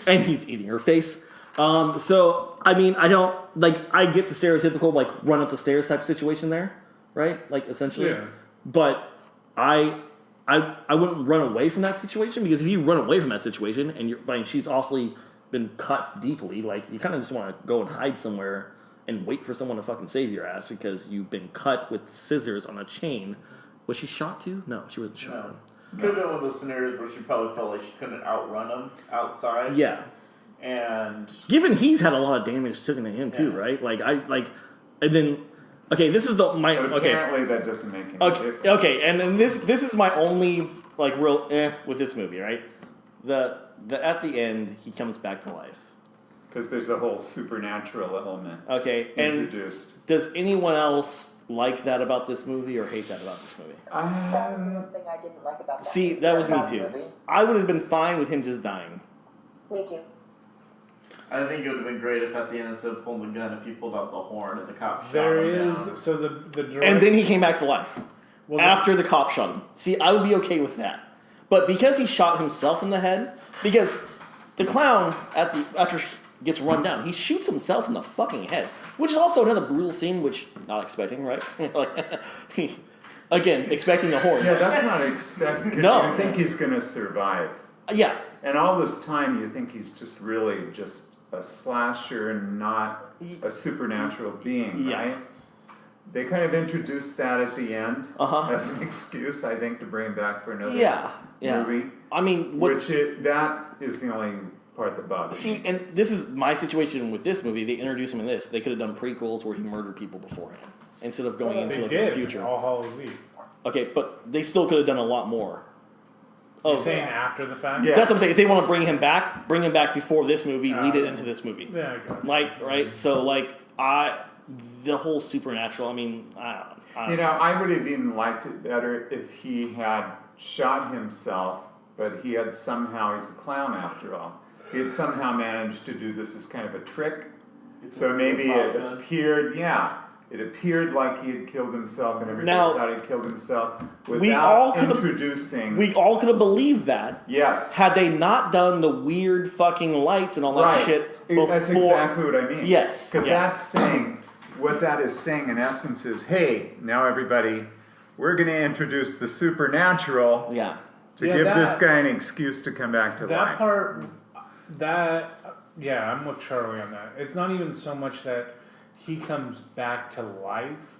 and he's eating her face. So I mean, I don't like. I get the stereotypical like run up the stairs type situation there, right? Like essentially, Yeah. But I wouldn't run away from that situation, because if you run away from that situation and you're, I mean, she's also been cut deeply, like you kind of just want to go and hide somewhere and wait for someone to fucking save your ass because you've been cut with scissors on a chain. Was she shot too? No, she wasn't shot. No. Could have been one of those scenarios where she probably felt like she couldn't outrun him outside. Yeah. And Given he's had a lot of damage taken to him too, Yeah. right? And then, okay, this is But okay, apparently that doesn't make any okay, difference. okay, and then this is my only like real with this movie, right? The at the end he comes back to life. Because there's a whole supernatural element Okay, and introduced. does anyone else like that about this movie or hate that about this movie? That was the one thing I didn't like about that. See, that was me about the too. movie. I would have been fine with him just dying. Me too. I think it would have been great if at the end, instead of pulling the gun, if he pulled out the horn and the cop shot There him is down. so the direct, And then he came back to life. well, After the cop shot him. See, I would be okay with that. But because he shot himself in the head, because the clown after he gets run down, he shoots himself in the fucking head, which is also another brutal scene, which not expecting, right? Again, expecting the horn. Yeah, that's not expected. No. You think he's going to survive. Yeah. And all this time you think he's just really just a slasher and not a supernatural being, Yeah. right? They kind of introduced that at the end Uh-huh. as an excuse, I think, to bring him back for another Yeah. movie. I mean, what, That is the only part that bothers me. see, and this is my situation with this movie. They introduced him in this. They could have done prequels where he murdered people beforehand instead of going into they like did the future. All Hallows Eve. Okay, but they still could have done a lot more. You're Of, saying after the fact? Yeah. That's what I'm saying. If they want to bring him back before this movie, lead it into this movie. Yeah, I got it. Like, right? So, like, the whole supernatural, I mean, I don't You know, I would have even liked it better if he had shot himself, but he had somehow, he's a clown after all, he had somehow managed to do this as kind of a trick. It's So like maybe a it pop gun. appeared, it appeared like he had killed himself and everybody Now, thought he'd killed himself we all without could've- introducing. We all could have believed that Yes. had they not done the weird fucking lights and all that Right. shit before. That's exactly what I mean. Yes, Because yeah. that's saying, what that is saying in essence is, hey, now everybody, we're going to introduce the supernatural Yeah. to Yeah, give this that- guy an excuse to come back to That life. part, I'm with Charlie on that. It's not even so much that he comes back to life,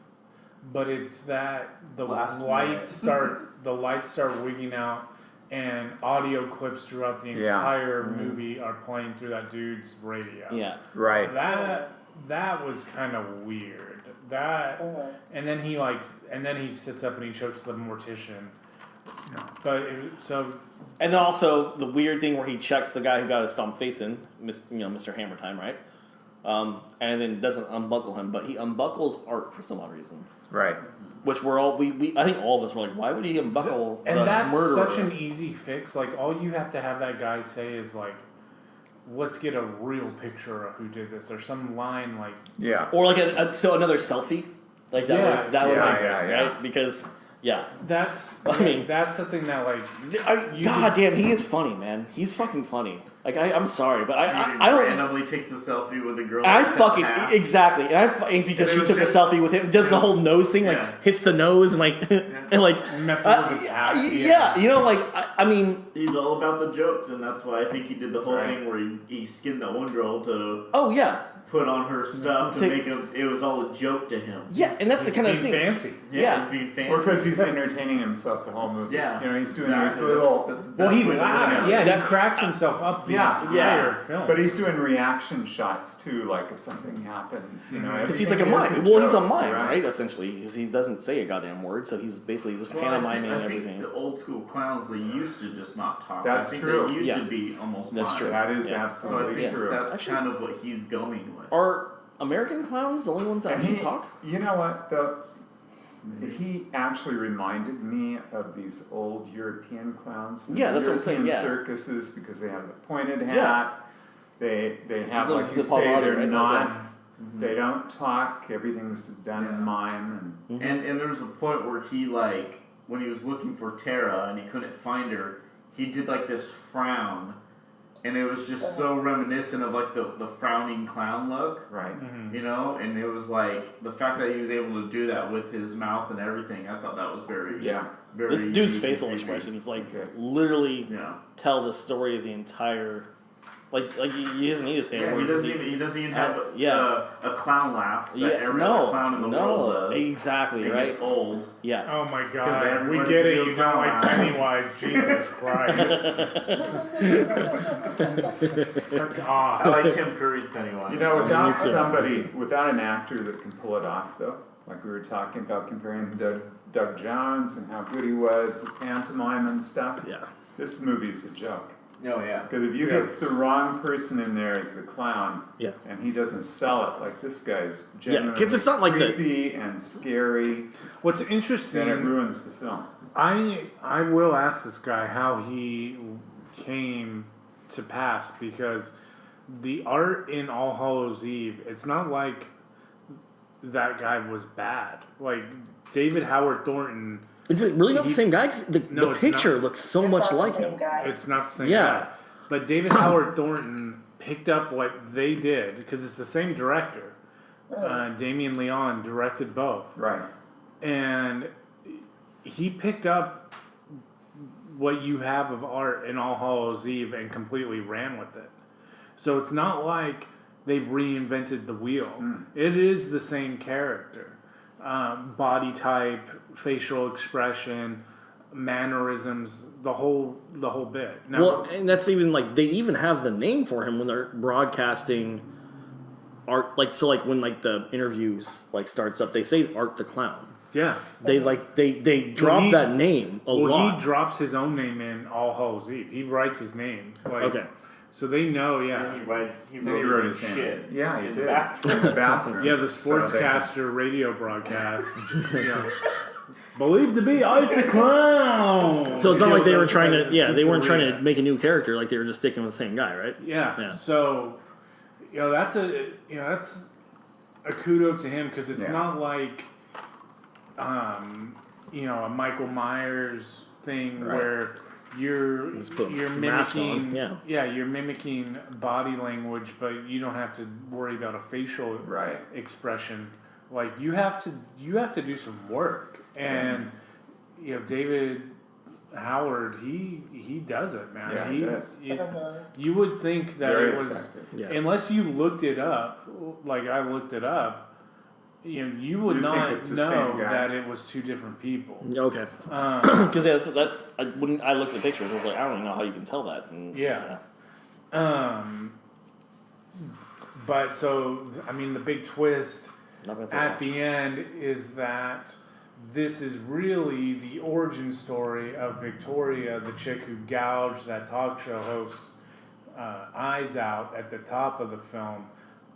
but it's that the Last lights start wigging out, and audio clips throughout the Yeah. entire movie are playing through that dude's radio. Yeah. Right. That was kind of weird. That, and then he sits up and he chokes the mortician. But And then also the weird thing where he checks the guy who got his stomp face in, Mr. Hammer Time, right? And then doesn't unbuckle him, but he unbuckles Art for some odd reason. Right. Which we're all I think all of us were like, why would he unbuckle and the that's murderer? such an easy fix. Like, all you have to have that guy say is like, let's get a real picture of who did this, or some line like, Yeah. Or like another selfie, like that. Yeah. Would, that would Yeah, be great, yeah. right? Because that's. I mean- that's something that like. God damn, he is funny, man. He's fucking funny. Like I'm sorry, but He I don't. randomly takes the selfie with a girl. I that's fucking cut in half. exactly, and because And it she was took just- a selfie with him, does the whole nose thing, like Yeah. hits the nose and like and like Messes with his hat. yeah, like I mean, He's all about the jokes, and that's why I think he did the whole right. thing where he skinned that one girl to oh yeah, put on her stuff to Take- make him. It was all a joke to him. yeah, and that's the kind of Being thing. fancy. Yeah. he's being fancy. Or because he's entertaining himself the whole movie. Yeah. You know, he's doing Exactly. these little. That's the Well, best he way to laughed. do it. Yeah, That- he cracks himself up the Yeah. entire Yeah. film. But he's doing reaction shots too, like if something happens, you know. Because he's like a everything mime. is Well, he's a joke, mime, right? Essentially, he doesn't say a goddamn word, so he's basically just Well, pantomiming I think everything. the old school clowns, they used to just not talk. That's I think true. They used Yeah. to be almost That's mimes. true. That is Yeah. So I absolutely think true. that's Actually- kind of what he's going with. Are American clowns the only ones that And actually he, talk? you know what though? He actually reminded me of these old European clowns. Yeah, that's what I'm saying, European yeah. circuses because they have the pointed hat. Yeah. They have So like it's you a say Pavarotti, they're right? not. Mm-hmm. They don't talk. Everything's done Yeah. in mime and. And there was a point where he like when he was looking for Tara and he couldn't find her, he did like this frown, and it was just so reminiscent of like the frowning clown look, Right. you know. And it was like the fact that he was able to do that with his mouth and everything. I thought that was very Yeah. very. This dude's unique facial and creepy. expressions like Okay. literally Yeah. tell the story of the entire. Like he doesn't need to say a Yeah, word. he doesn't even have yeah. a clown laugh that Yeah, every other clown in the world no, does. exactly, It right? gets old. Yeah. Oh my 'Cause God, we everybody get can it. do a You don't like clown. Pennywise, Jesus Christ! Fuck off. I like Tim Curry's Pennywise. You know, without Me too. somebody, without an actor that can pull it off, though, like we were talking about comparing Doug Jones and how good he was with pantomime and stuff. Yeah. This movie's a joke. Oh yeah. Because if you get the wrong person in there as the clown, Yeah. and he doesn't sell it, like this guy's Yeah, genuinely 'cause it's not like the- creepy and scary, What's then it interesting, ruins the film. I will ask this guy how he came to pass, because the art in All Hallows Eve, it's not like that guy was bad. Like David Howard Thornton, Is it really not the He- same guy? 'Cause the No, it's picture not. looks so It's much not the like same him. guy. it's not the same Yeah. guy. But David Howard Thornton picked up what they did, because it's the same director. Damien Leon directed both. Right. And he picked up what you have of art in All Hallows Eve and completely ran with it. So it's not like they reinvented the wheel. It is the same character. Body type, facial expression, mannerisms, the whole bit. Now, Well, and that's even like they even have the name for him when they're broadcasting Art. Like so, like when like the interviews like starts up, they say Art the Clown. yeah. They like they drop he- that name a Well, lot. he drops his own name in All Hallows Eve. He writes his name. Like, Okay. So they know, And yeah. he Then he wrote wrote his his shit. name. Yeah, he in did. the bathroom. In the bathroom. Yeah, the So they- sportscaster radio broadcast. Yeah. believed to be Art the Clown. So it's not like they were trying to. Killed Yeah, they weren't trying to pizzeria. make a new character. Like they were just sticking with the same guy, right? Yeah. So, that's a kudo to him because it's not like, a Michael Myers thing where you're put a mask mimicking, on, you're mimicking body language, but you don't have to worry about a facial expression. Like you have to do some work, and David Howard, he does it, man. Yeah, he does. You would think that Very it was, effective. unless you looked it up, like I looked it up, you would You'd think not it's the know same guy. that it was two different people. Okay. Because that's when I looked at the pictures, I was like, I don't even know how you can tell that. And, But so the big twist Not gonna at the end is that this is really the origin story of Victoria, the chick who gouged that talk show host's eyes out at the top of the film.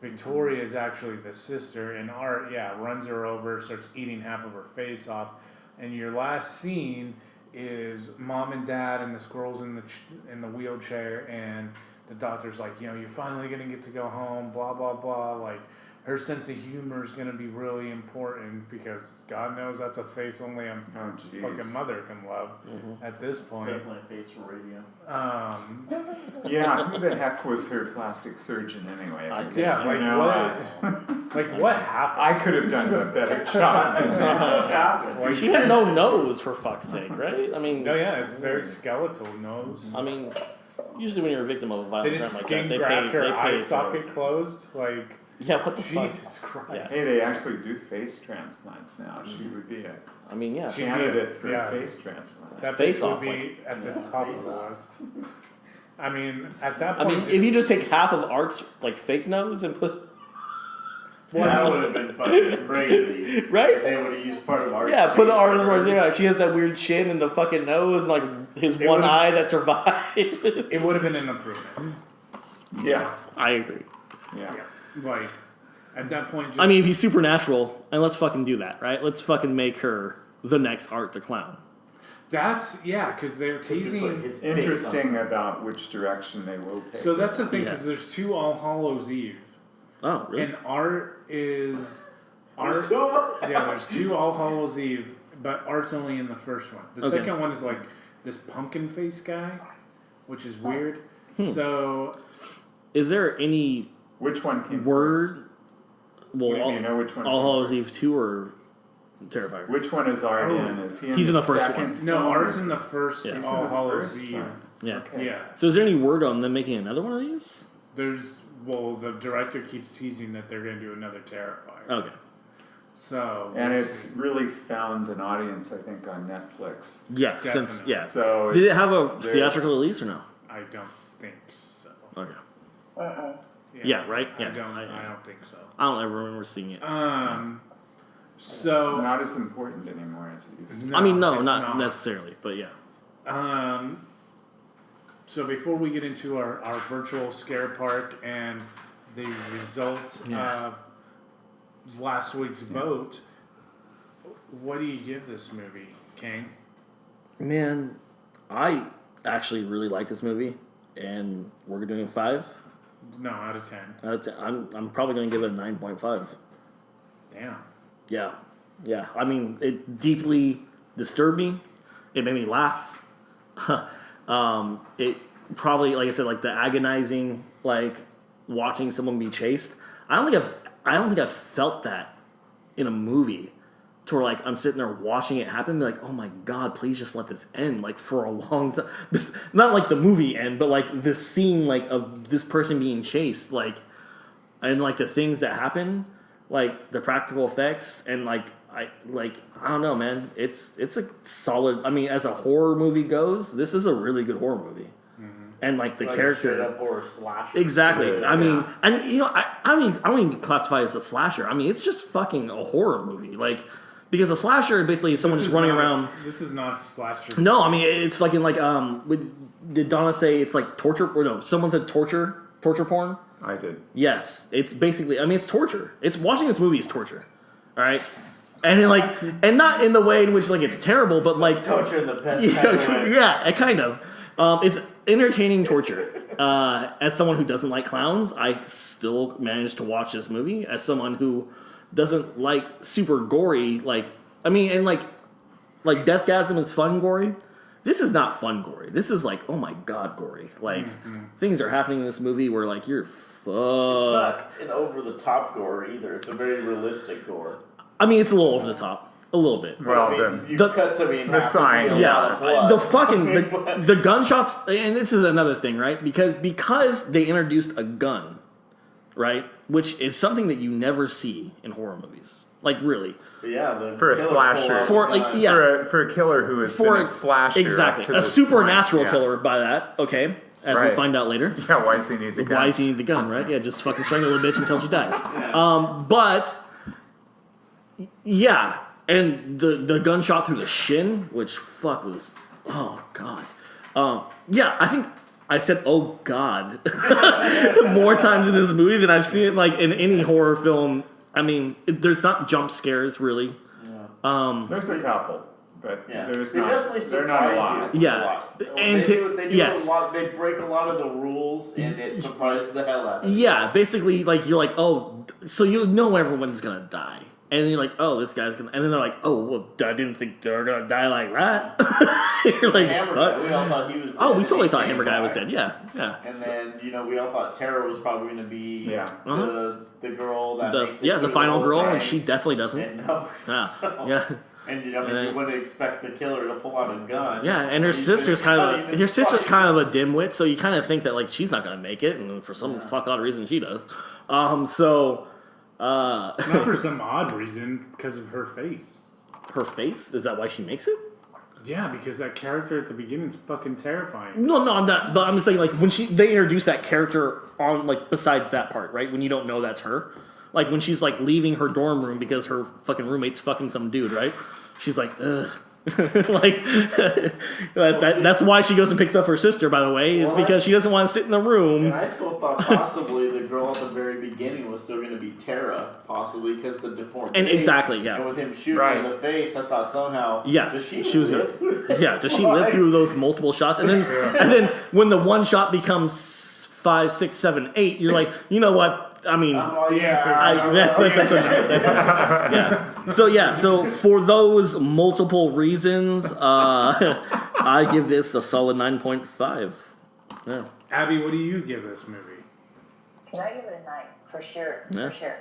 Victoria is actually the sister, and Art, runs her over, starts eating half of her face off. And your last scene is mom and dad and the squirrel's in the wheelchair, and the doctor's like, you're finally gonna get to go home, blah blah blah. Like her sense of humor is gonna be really important because God knows that's a face only a fucking mother can love at this point. It's definitely a face for radio. Who the heck was her plastic surgeon anyway? What happened? I could have done a better job than that. What's happened? She had no nose, for fuck's sake, right? I mean, it's very skeletal nose. I mean, usually when you're a victim of a They violent just crime skin like that, grabbed her eye for socket those. closed. Like, What the fuck? Jesus Christ. Yeah. Hey, they actually do face transplants now. She would be a I mean, yeah. candidate for a face transplant. That Face would off, be at the top of the list. I mean, at that point, if you just take half of Art's fake nose and put, That would have been fucking crazy. right? They would have used part of our. Put an artist right there. She has that weird chin and the fucking nose, and his one would've- eye that survived. it would have been an improvement. Yes. I agree. Yeah. Like, at that point, just, I mean, if he's supernatural, and let's fucking do that, right? Let's fucking make her the next Art the Clown. that's, because they're teasing. His Interesting about which direction they will take. So that's the thing, Yeah. because there's two All Hallows Eve. Oh, really? And Art is. There's two of them? There's two All Hallows Eve, but Art's only in the first one. The Okay. second one is like this pumpkin face guy, which is weird. So, Is there any Which one came word? Well, Do you know which one All came Hallows first? Eve 2 or Terrifier? Which one is Art in? Is he in He's the in the first second one. no, film, or Art's is- in the first Yes. All in the Hallows first Eve. one? Yeah. Okay. Yeah. So is there any word on them making another one of these? The director keeps teasing that they're going to do another Terrifier. Okay. So. And we'll it's see. really found an audience, I think, on Netflix. Yeah. Definitely. So Did it it's- have a they're- theatrical release or no? I don't think so. Okay. Uh-uh. Yeah, right? I Yeah. don't think so. I don't ever remember seeing it. So. It's not as important anymore as it used to be. I mean, no, it's not necessarily, but yeah. So before we get into our virtual scare park and the results of last week's vote, what do you give this movie, Kane? Man, I actually really like this movie, and we're doing 5 No, out of 10. out of 10. I'm probably going to give it a 9.5. Damn. Yeah. I mean, it deeply disturbed me. It made me laugh. It probably, like I said, the agonizing, watching someone be chased. I don't think I've felt that in a movie, to where I'm sitting there watching it happen, and be like, oh my god, please just let this end, for a long time. Not the movie end, but this scene, of this person being chased, and the things that happen, the practical effects, and I don't know, man. It's a solid. I mean, as a horror movie goes, this is a really good horror movie. And the character, straight up horror slasher. exactly. It is, I mean, yeah. and I mean, I don't even classify it as a slasher. I mean, it's just fucking a horror movie. Because a slasher basically is someone This just is running not a- around. This is not a slasher. No, I mean it's fucking did Donna say it's torture? Or no, someone said torture porn. I did. Yes, it's basically. I mean, it's torture. It's watching this movie is torture. All right. And then, like, and not in the way in which like it's terrible, but like torture in the best kind of way. yeah, it kind of. It's entertaining torture. As someone who doesn't like clowns, I still managed to watch this movie. As someone who doesn't like super gory, like I mean, and like Deathgasm is fun gory. This is not fun gory. This is like, oh my god, gory. Like things are happening in this movie where like you're It's not an over the top gore either. It's a very realistic gore. I mean, it's a little over the top, a little bit. Well, I mean, you the- cut somebody in the half, sign, there's a lot of blood. The fucking the gunshots, and this is another thing, right? Because they introduced a gun, right, which is something that you never see in horror movies. Like really, Yeah, the For a killer slasher. pull out For, the like, gun. yeah. For a killer who has for been a slasher. up exactly to a this supernatural point, yeah. killer by that. Okay, as we Right. find out later. Yeah, why does he need the gun? Why does he need the gun, right? Yeah, just fucking strangle the bitch until she dies. Yeah. But yeah, and the gunshot through the shin, which fuck was, oh god. Yeah, I think I said oh god more times in this movie than I've seen it like in any horror film. I mean, there's not jump scares really. There's a couple, but Yeah. there's they not. definitely They're not a surprise lot. you. Yeah. A lot. And they to- do, they do yes. a lot. They break a lot of the rules, and it surprises the hell out of you. Yeah, basically, like you're like, oh, so you know everyone's gonna die, and then you're like, oh, this guy's gonna, and then they're like, oh, well, I didn't think they were gonna die like that. You're like, Hammer what? Guy, we all thought he was dead. Oh, we and totally he thought came Hammer Guy was back. dead. Yeah, yeah. And then we all thought Tara was probably going to be Yeah. the girl that makes it The through final whole girl, thing. and she definitely doesn't. And no, Yeah, so- yeah, And I mean, And then- you wouldn't expect the killer to pull out a gun. yeah. And her He's sister's been kind cutting of his her sister's slice. kind of a dimwit, so you kind of think that like she's not gonna make it, and for some fuck odd reason she does. So. Not for some odd reason, because of her face. Her face? Is that why she makes it? Yeah, because that character at the beginning is fucking terrifying. No, I'm not. But I'm just saying, like when they introduce that character on, like besides that part, right? When you don't know that's her, like when she's like leaving her dorm room because her fucking roommate's fucking some dude, right? She's like, ugh. Like that's why she goes and picks up her sister. By the way, is What? because she doesn't want to sit in the room. And I still thought possibly the girl at the very beginning was still going to be Tara, possibly because the deformed And face. exactly, yeah. And with him shooting Right. in the face, I thought somehow, Yeah, does she was live through this? Yeah, does she live through those multiple shots? And then when the one shot becomes 5, 6, 7, 8, you're like, you know what? I mean, that's yeah. So for those multiple reasons, I give this a solid 9.5. Yeah. Abby, what do you give this movie? I give it a 9 for sure. Yeah. For sure.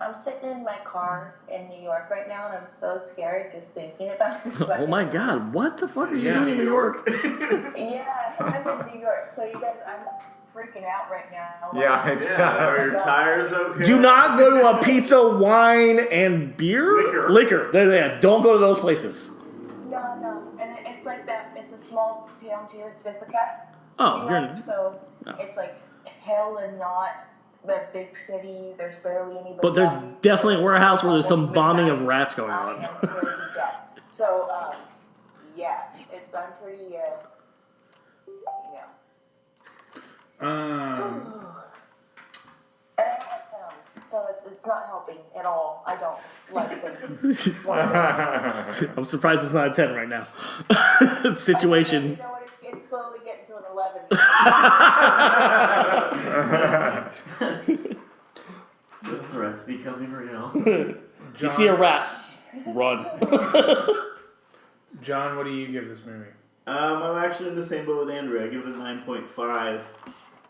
I'm sitting in my car in New York right now, and I'm so scared just thinking about this. Oh my God! What the fuck are you Yeah, doing in New York? Yeah, I'm in New York, so you guys, I'm freaking out right now. Yeah, Yeah, are your tires okay? Do not go to a pizza, wine, and beer. Liquor. Yeah, don't go to those places. No, and it's like that. It's a small town too. It's Ithaca. Oh, New you're York, in, so no. it's like hell and not a big city. There's barely anybody. But there's out. definitely a warehouse where there's some Almost bombing midnight. of rats going And on. I'm scared to death. So, yeah, I'm pretty, Um, and I like sounds, so it's not helping at all. I don't like things. I'm surprised it's not a 10 right now. You Situation. know what? It's slowly getting to an 11. The threat's becoming real. If you see a rat, run. John, what do you give this movie? I'm actually in the same boat with Andrew. I give it a 9.5.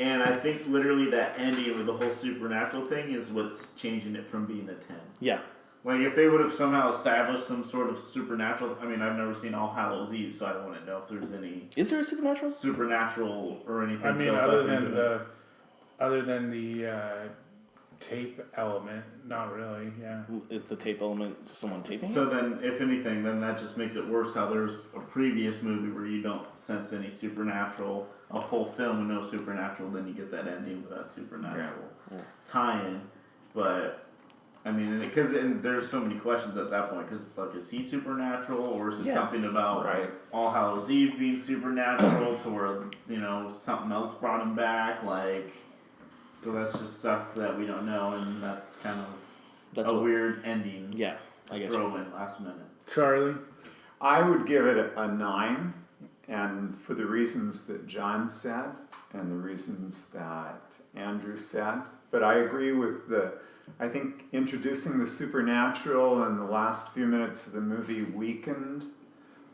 And I think literally that ending with the whole supernatural thing is what's changing it from being a 10. Yeah. Like, if they would have somehow established some sort of supernatural... I mean, I've never seen All Hallows Eve, so I don't want to know if there's any Is there a supernatural? supernatural or anything. I mean, built other up than into it. the tape element, not really. Yeah. Is the tape element someone taping So it? then, if anything, then that just makes it worse how there's a previous movie where you don't sense any supernatural, a whole film with no supernatural, then you get that ending with that supernatural tie-in. But, I mean, because there's so many questions at that point, because it's like, is he supernatural, or is it something about All Hallows Eve being supernatural to where, something else brought him back, like... So that's just stuff that we don't know, and that's kind of That's a what, weird ending. Yeah, I guess. Throw in last minute. Charlie? I would give it a 9, and for the reasons that John said and the reasons that Andrew said. But I agree with I think introducing the supernatural in the last few minutes of the movie weakened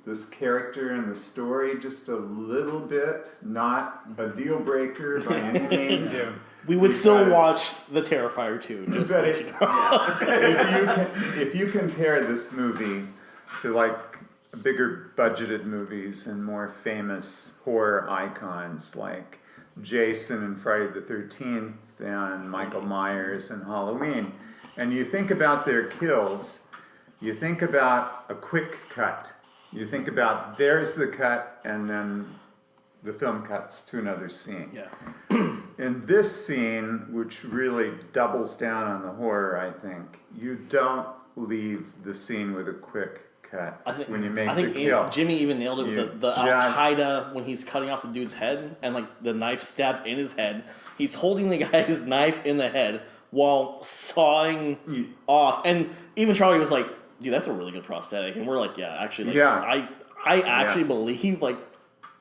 this character and the story just a little bit. Not a deal breaker by any means. Yeah. We would still Because- watch The Terrifier 2. Just But to let you know. if you compare this movie to like bigger budgeted movies and more famous horror icons like Jason and Friday the 13th and Michael Myers and Halloween, and you think about their kills, you think about a quick cut. You think about there's the cut and then the film cuts to another scene. Yeah. In this scene, which really doubles down on the horror, I think, you don't leave the scene with a quick cut when you make the kill. Jimmy even nailed it You with the Al Qaeda when he's cutting off the dude's head and like the knife stabbed in his head. He's holding the guy's knife in the head while sawing off. And even Charlie was like, "Dude, that's a really good prosthetic." And we're like, "Yeah, actually, like, Yeah. I actually believe like."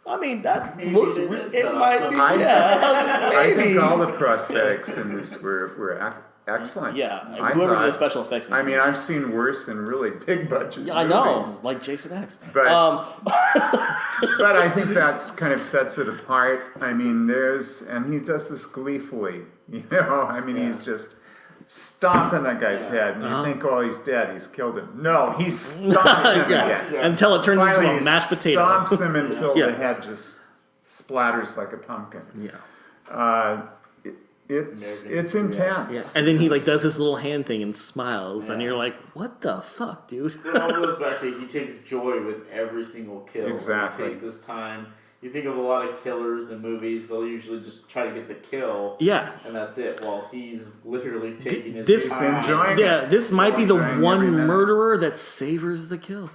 I mean, that looks. they did It set might up be. some- Yeah, I maybe. think all the prosthetics in this were excellent. Yeah, I whoever thought- did special effects. in I the mean, movie. I've seen worse in really big budget Yeah, I know, movies. like Jason X. But- Um, But I think that's kind of sets it apart. I mean, and he does this gleefully, you know? I mean, he's just stomping that guy's head, and you think, oh, he's dead, he's killed him. No, he stomps him yeah. again. Until it turns Finally, into a mashed potato. stomps him until Yeah. the head just splatters like a pumpkin. Yeah. It's intense. Yeah. And then he like does this little hand thing and smiles, and you're like, "What the fuck, dude?" It all goes back to he takes joy with every single kill. Exactly. He takes his time. You think of a lot of killers in movies; they'll usually just try to get the kill, Yeah. and that's it. While he's literally taking his this- time. He's enjoying Yeah, this might be the Enjoying one every minute. murderer that savors the kill.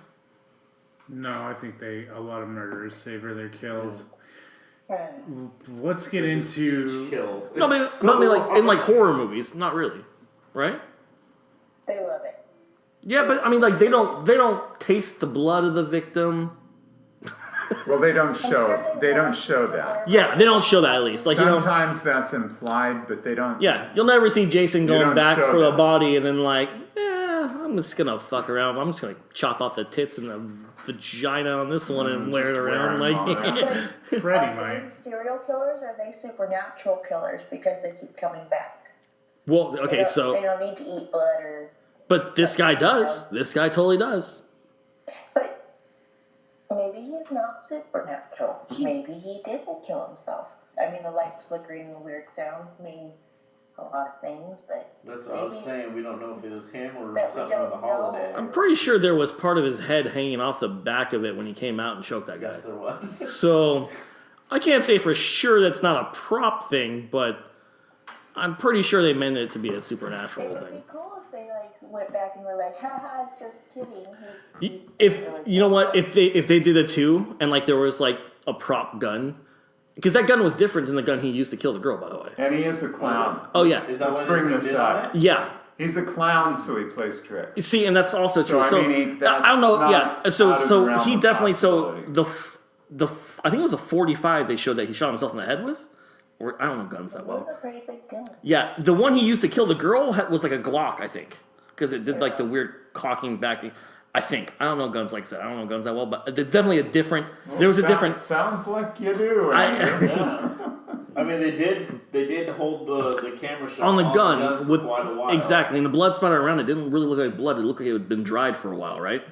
No, I think a lot of murderers savor their kills. Right. Let's get Each into. kill. No, I mean, It's not so like in like hard. horror movies, not really, right? They love it. Yeah, but I mean, like they don't taste the blood of the victim. Well, they don't I'm show sure they don't won't. show that. Yeah, they don't show that at least. Like Sometimes that's implied, but they don't. yeah, you'll never see Jason going don't back show for the that. body and then like, I'm just gonna fuck around. I'm just gonna chop off the tits and the vagina on this one and wear it just around. wear 'em all Like, around. But Freddie are might. they serial killers or are they supernatural killers because they keep coming back? well, They okay, don't- so they don't need to eat blood or. but this guy does. This guy totally does. But maybe he's not supernatural. Maybe he didn't kill himself. I mean, the lights flickering and the weird sounds mean a lot of things, but That's what I was maybe- saying. We don't know if it was him or That we something with don't the holiday. know. I'm pretty sure there was part of his head hanging off the back of it when he came out and choked that guy. Yes, there was. So I can't say for sure that's not a prop thing, but I'm pretty sure they meant it to be a it supernatural would be thing. cool if they like went back and were like, haha, just kidding. If you know what, if they did it too, and like there was like a prop gun, because that gun was different than the gun he used to kill the girl, by the way. And he is a clown. Oh yeah, Is that Let's what bring they this did up. on it? yeah. He's a clown, so he plays tricks. You see, and that's also So, true. I So mean, I don't know. that's Yeah. not So out of the realm he of definitely. So possibility. I think it was a 45 they showed that he shot himself in the head with, or I don't know guns that It was well. a pretty big gun. Yeah, the one he used to kill the girl was like a Glock, I think, because it did like the weird cocking back thing. I think I don't know guns like I said. I don't know guns that well, but there's definitely a different. There was a different. Sounds like you do. Andrew. Yeah. I mean, they did hold the camera shot On the gun for with quite a while. exactly, and the blood spattered around it didn't really look like blood. It looked like it had been dried for a while, right?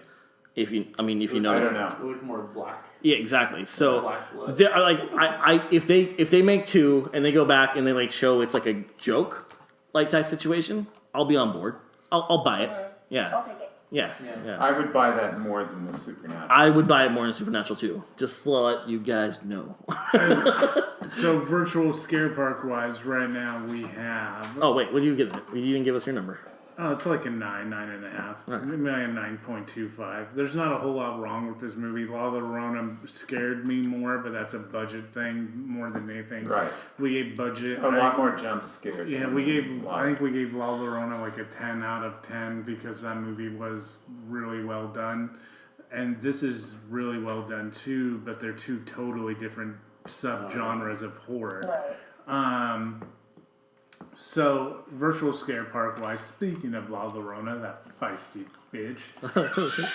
If you I notice, don't know. It looked more black. yeah, exactly. So Black blood. there are like if they make two and they go back and they like show it's like a joke like type situation, I'll be on board. I'll buy it. Yeah, I'll take it. yeah. I would buy that more than the supernatural. I would buy it more than Supernatural too. Just to let you guys know. So virtual scare park wise, right now we have. Oh wait, what do you give it? You didn't give us your number. Oh, it's like a 9.5. Okay. Maybe a 9.25. There's not a whole lot wrong with this movie. La Llorona scared me more, but that's a budget thing more than anything. Right. We gave budget. A lot more jump scares. Yeah, than we gave. live. I think we gave La Llorona like a 10 out of 10 because that movie was really well done, and this is really well done too. But they're two totally different subgenres of horror. Right. So, virtual scare park wise, speaking of La Llorona, that feisty bitch,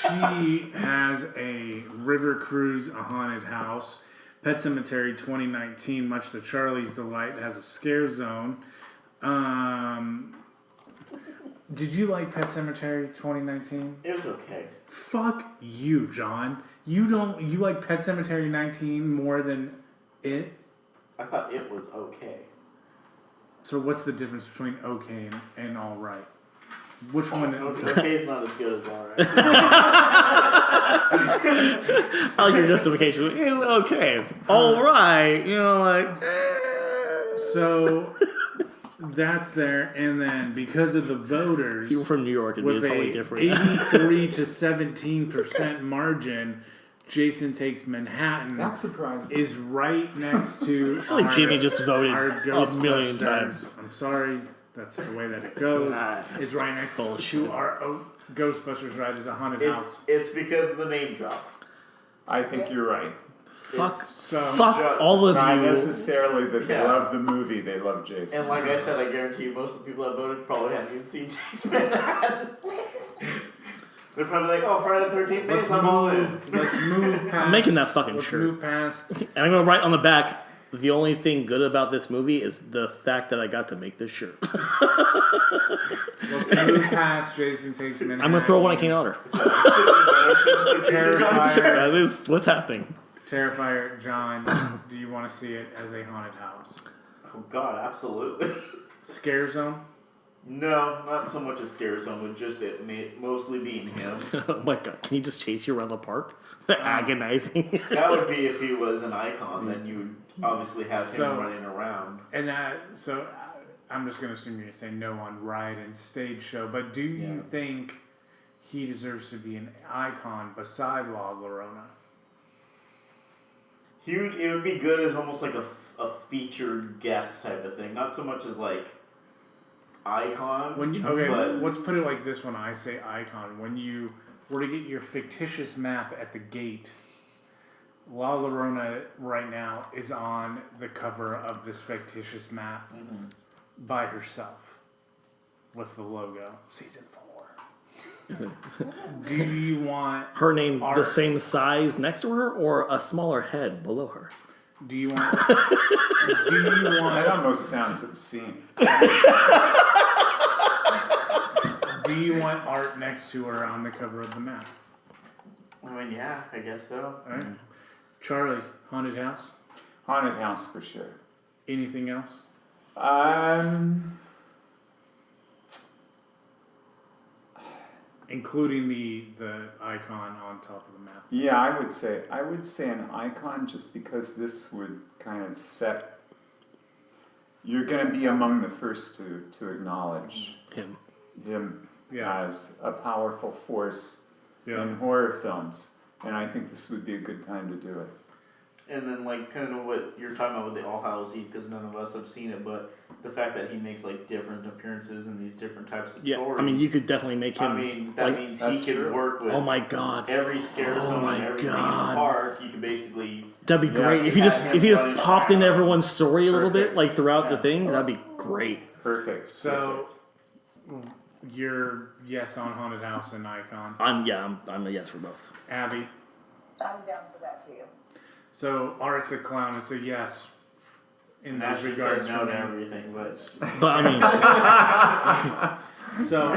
she has a river cruise, a haunted house. Pet Sematary 2019, much to Charlie's delight, has a scare zone. Did you like Pet Sematary 2019? It was okay. Fuck you, John. You like Pet Sematary 19 more than it? I thought it was okay. So what's the difference between okay and all right? Which one? Okay is not as good as alright. I like your justification. It's okay. All right. You know, like. So that's there, and then because of the voters, People from New York would be with totally a different. 83 to 17% margin, Jason Takes Manhattan That surprised me. is right next to. I feel like Jimmy just voted our a million Ghostbusters. times. I'm sorry, that's the way that it goes. Nice. Is right next Bullshit. to our Ghostbusters ride as a haunted house. It's because of the name drop. I think you're right. Fuck. So Fuck all of Not you. necessarily that they Yeah. love the movie, they love Jason. And like I said, I guarantee you most of the people that voted probably haven't even seen Takes Manhattan. They're probably like, oh, Friday the 13th, let's I'm all in. move past. I'm making that fucking let's shirt. move past. And I'm gonna write on the back. The only thing good about this movie is the fact that I got to make this shirt. Let's move past Jason Takes Manhattan. I'm gonna throw one at King Otter. Terrifier. That is what's happening. Terrifier, John, do you want to see it as a haunted house? Oh god, absolutely. Scare zone? No, not so much a scare zone, but just it mostly being him. Oh my god, can you just chase you around the park? Agonizing. That would be if he was an icon, then you would obviously have him So- running around. And so I'm just going to assume you're going to say no on ride and stage show, but do you Yeah. think he deserves to be an icon beside La Llorona? It would be good as almost like a featured guest type of thing, not so much as like icon. When you, but let's put it like this when I say icon. When you were to get your fictitious map at the gate, La Llorona right now is on the cover of this fictitious map by herself with the logo. Season 4. Do you want Her name the Art. same size next to her or a smaller head below her? do you want That almost sounds obscene. do you want art next to her on the cover of the map? I mean, yeah, I guess so. All right. Charlie, haunted house. Haunted house for sure. Anything else? Including the icon on top of the map. Yeah, I would say an icon just because this would kind of set. You're going to be among the first to acknowledge Him. him Yeah. as a powerful force Yeah. in horror films, and I think this would be a good time to do it. And then, like, kind of what you're talking about with the All Hallows Eve, because none of us have seen it, but the fact that he makes, like, different appearances in these different types of Yeah, stories. I mean, you could definitely make him. I mean, that like, means that's he could true. work with oh my god, every scare zone my and everything in the God. park. You could basically. that'd be Yeah, great if he have just him if he just running popped into around. everyone's story a little bit, Perfect. like throughout the Yeah. thing. That'd be great. Perfect. So, you're yes on haunted house and icon. I'm a yes for both. Abby. I'm down for that too. So Art the Clown, it's a yes. In And those actually regards said no for to me. everything, but But I mean, So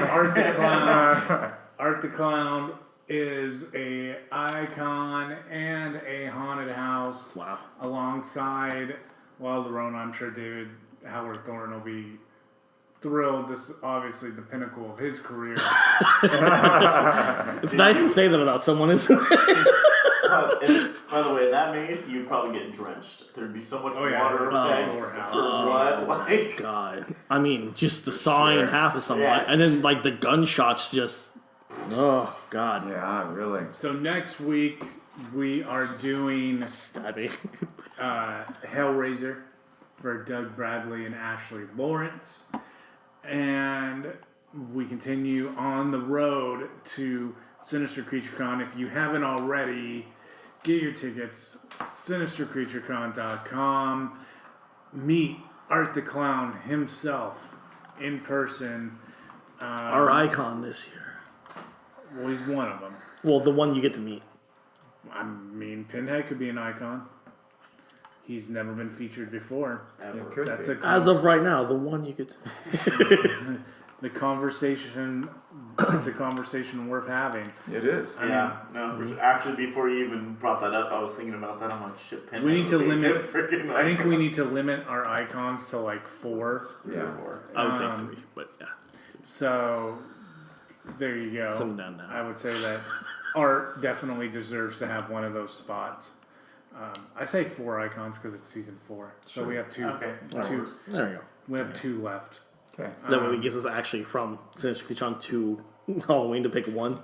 Art the Clown is a icon and a haunted house wow. alongside La Llorona. I'm sure David Howard Thornton will be thrilled. This is obviously the pinnacle of his career. It's nice to say that about someone, isn't it? By the way, that mace, you'd probably get drenched. There'd be so much Oh, yeah. water Oh, sex Lord. blood. Like, God. I mean, just the sawing in sure. half of someone. Yes. And then, like, the gunshots just. Oh, God. Yeah, really. So next week we are doing Stabbing. Hellraiser for Doug Bradley and Ashley Lawrence, and we continue on the road to Sinister Creature Con. If you haven't already, get your tickets. SinisterCreatureCon.com. Meet Art the Clown himself in person. Our icon this year. Well, he's one of them. Well, the one you get to meet. I mean, Pinhead could be an icon. He's never been featured before. It could That's be. a As of right now, the one you get to the conversation. It's a conversation worth having. It is. yeah, no. For sure. Actually, before you even brought that up, I was thinking about that. I'm like, shit, Pinhead We need to would be a limit. good freaking I think icon. we need to limit our icons to like 4. Yeah. I would say Um, 3, but yeah. So there you go. Some down now. I would say that Art definitely deserves to have one of those spots. I say 4 icons because it's season 4, so we have 2. Okay. Two. There we go. We have 2 left. Okay. That way it gives us actually from Sinister Creature Con to Halloween to pick 1.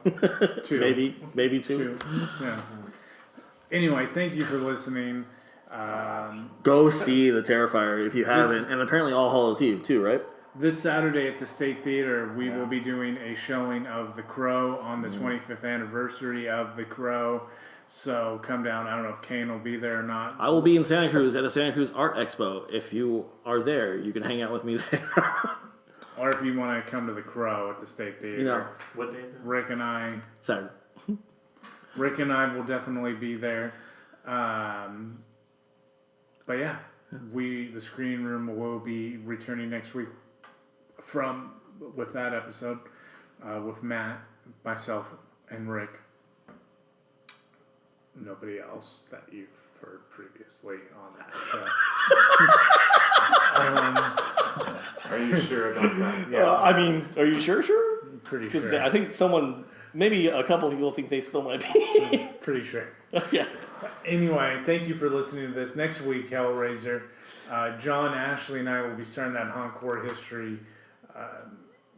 2. Maybe 2. 2. Yeah. Anyway, thank you for listening. Go see the Terrifier if you haven't, and apparently All Hallows Eve too, right? This Saturday at the State Theater, we will be doing a showing of The Crow on the 25th anniversary of The Crow. So come down. I don't know if Kane will be there or not. I will be in Santa Cruz at the Santa Cruz Art Expo. If you are there, you can hang out with me there. Or if you want to come to The Crow at the State Theater. You know, What day? Rick and I Saturday. will definitely be there. But yeah, the Screen Room will be returning next week with that episode with Matt, myself, and Rick. Nobody else that you've heard previously on that show. Are you sure about that? Yeah, I mean, are you sure? I'm pretty 'Cause sure. I think maybe a couple of people think they still might be. Pretty sure. Yeah. Anyway, thank you for listening to this. Next week, Hellraiser. John, Ashley, and I will be starting that Encore history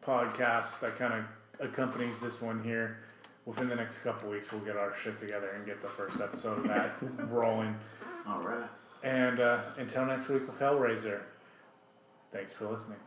podcast that kind of accompanies this one here. Within the next couple weeks, we'll get our shit together and get the first episode of that rolling. All right. And until next week with Hellraiser, thanks for listening.